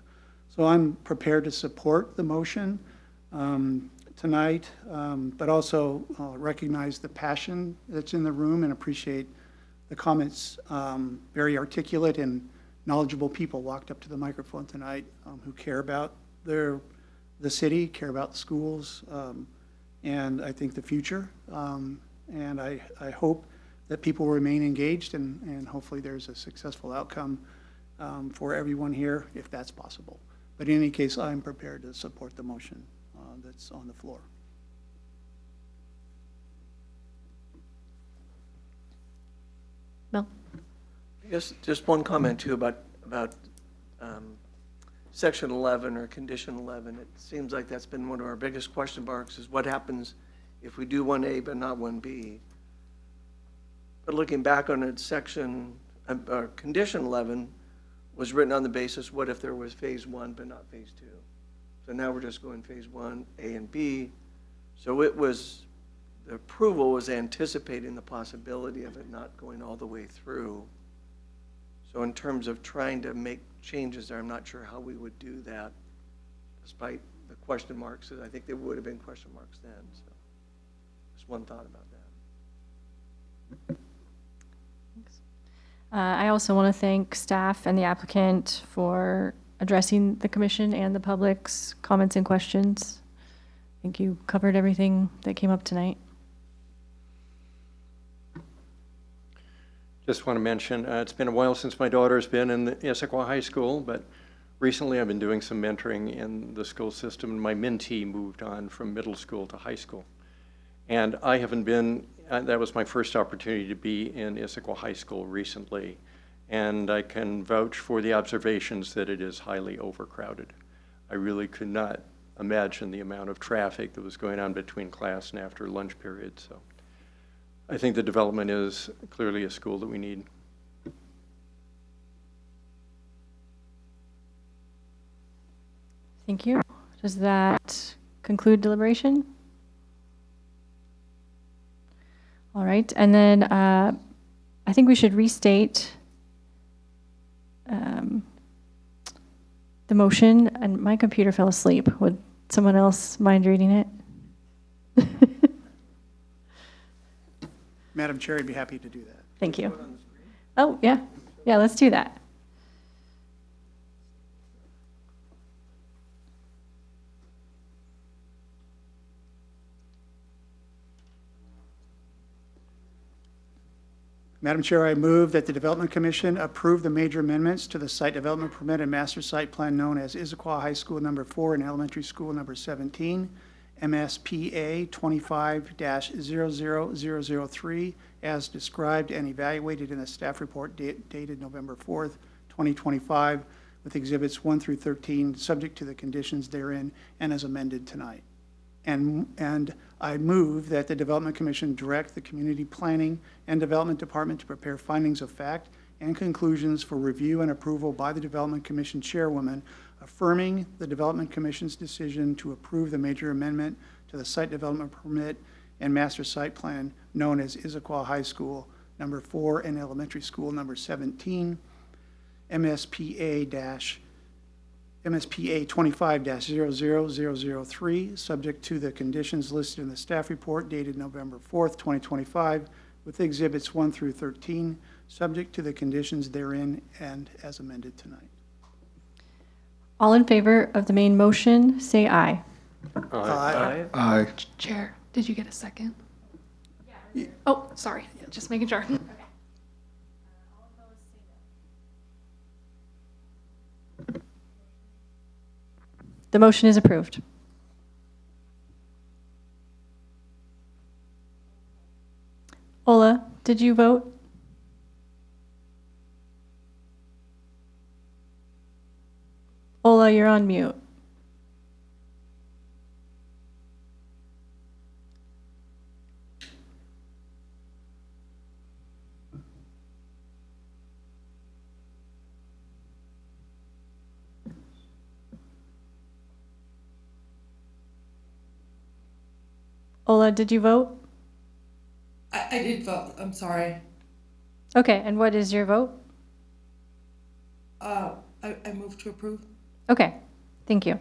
So I'm prepared to support the motion tonight, but also recognize the passion that's in the room and appreciate the comments. Very articulate and knowledgeable people walked up to the microphone tonight who care about the city, care about the schools, and I think the future. And I hope that people remain engaged and hopefully there's a successful outcome for everyone here if that's possible. But in any case, I'm prepared to support the motion that's on the floor. Mel? I guess just one comment too about section 11 or condition 11. It seems like that's been one of our biggest question marks, is what happens if we do 1A but not 1B. But looking back on it, condition 11 was written on the basis, what if there was phase 1 but not phase 2? So now we're just going phase 1, A and B. So the approval was anticipating the possibility of it not going all the way through. So in terms of trying to make changes there, I'm not sure how we would do that, despite the question marks. I think there would have been question marks then. So just one thought about that. I also want to thank staff and the applicant for addressing the commission and the public's comments and questions. I think you covered everything that came up tonight. Just want to mention, it's been a while since my daughter's been in the Issaquah High School, but recently I've been doing some mentoring in the school system. My mentee moved on from middle school to high school. And I haven't been, that was my first opportunity to be in Issaquah High School recently. And I can vouch for the observations that it is highly overcrowded. I really could not imagine the amount of traffic that was going on between class and after lunch period. So I think the development is clearly a school that we need. Thank you. Does that conclude deliberation? All right, and then I think we should restate the motion, and my computer fell asleep. Would someone else mind reading it? Madam Chair, I'd be happy to do that. Thank you. Oh, yeah. Yeah, let's do that. Madam Chair, I move that the Development Commission approve the major amendments to the site development permit and master site plan known as Issaquah High School Number 4 and Elementary School Number 17, MSPA 25-00003, as described and evaluated in the staff report dated November 4th, 2025, with exhibits 1 through 13, subject to the conditions therein, and as amended tonight. And I move that the Development Commission direct the Community Planning and Development Department to prepare findings of fact and conclusions for review and approval by the Development Commission Chairwoman affirming the Development Commission's decision to approve the major amendment to the site development permit and master site plan known as Issaquah High School number 4 and Elementary School number 17, MSPA 25-00003, subject to the conditions listed in the staff report dated November 4th, 2025, with exhibits 1 through 13, subject to the conditions therein and as amended tonight. All in favor of the main motion, say aye. Aye. Aye. Chair, did you get a second? Oh, sorry, just making sure. The motion is approved. Ola, did you vote? Ola, you're on mute. Ola, did you vote? I did vote, I'm sorry. Okay, and what is your vote? I move to approve. Okay, thank you.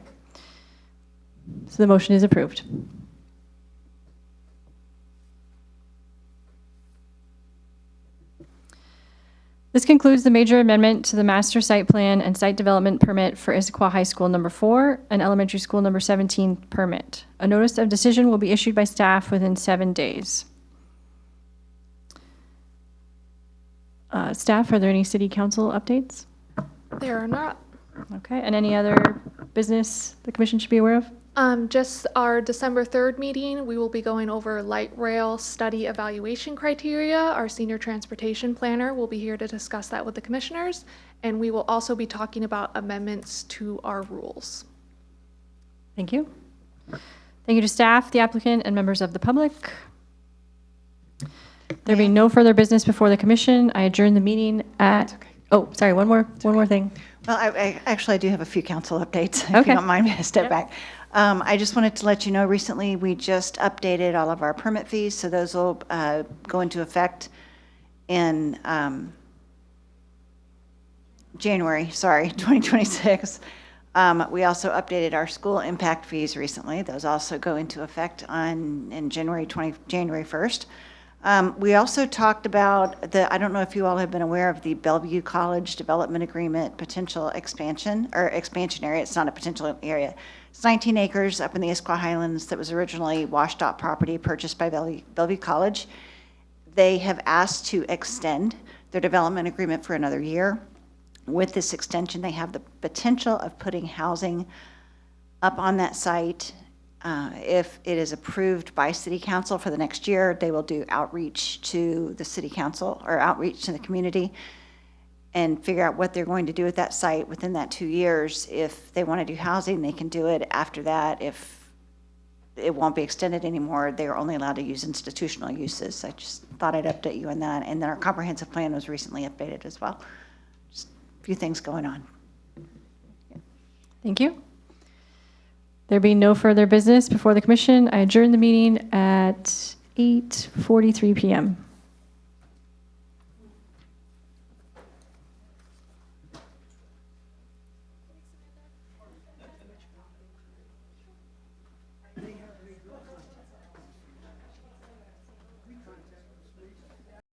So the motion is approved. This concludes the major amendment to the master site plan and site development permit for Issaquah High School number 4 and Elementary School number 17 permit. A notice of decision will be issued by staff within 7 days. Staff, are there any city council updates? There are not. Okay, and any other business the commission should be aware of? Just our December 3rd meeting, we will be going over light rail study evaluation criteria. Our senior transportation planner will be here to discuss that with the commissioners, and we will also be talking about amendments to our rules. Thank you. Thank you to staff, the applicant, and members of the public. There being no further business before the commission, I adjourn the meeting at, oh, sorry, one more thing. Well, I do have a few council updates, if Okay. you don't mind me to step back. I just wanted to let you know, recently, we just updated all of our permit fees, so those will go into effect in January, 2026. We also updated our school impact fees recently. Those also go into effect in January 1st. We also talked about I don't know if you all have been aware of the Bellevue College Development Agreement potential expansion area. It's not a potential area. It's 19 acres up in the Issaquah Highlands that was originally washed-out property purchased by Bellevue College. They have asked to extend their development agreement for another year. With this extension, they have the potential of putting housing up on that site. If it is approved by City Council for the next year, they will do outreach to the City Council or outreach to the community and figure out what they're going to do with that site within that 2 years. If they want to do housing, they can do it. After that, if it won't be extended anymore, they are only allowed to use institutional uses. I just thought I'd update you on that. And then our comprehensive plan was recently updated as well. Just a few things going on. Thank you. There being no further business before the commission, I adjourn the meeting at 8:43 p.m.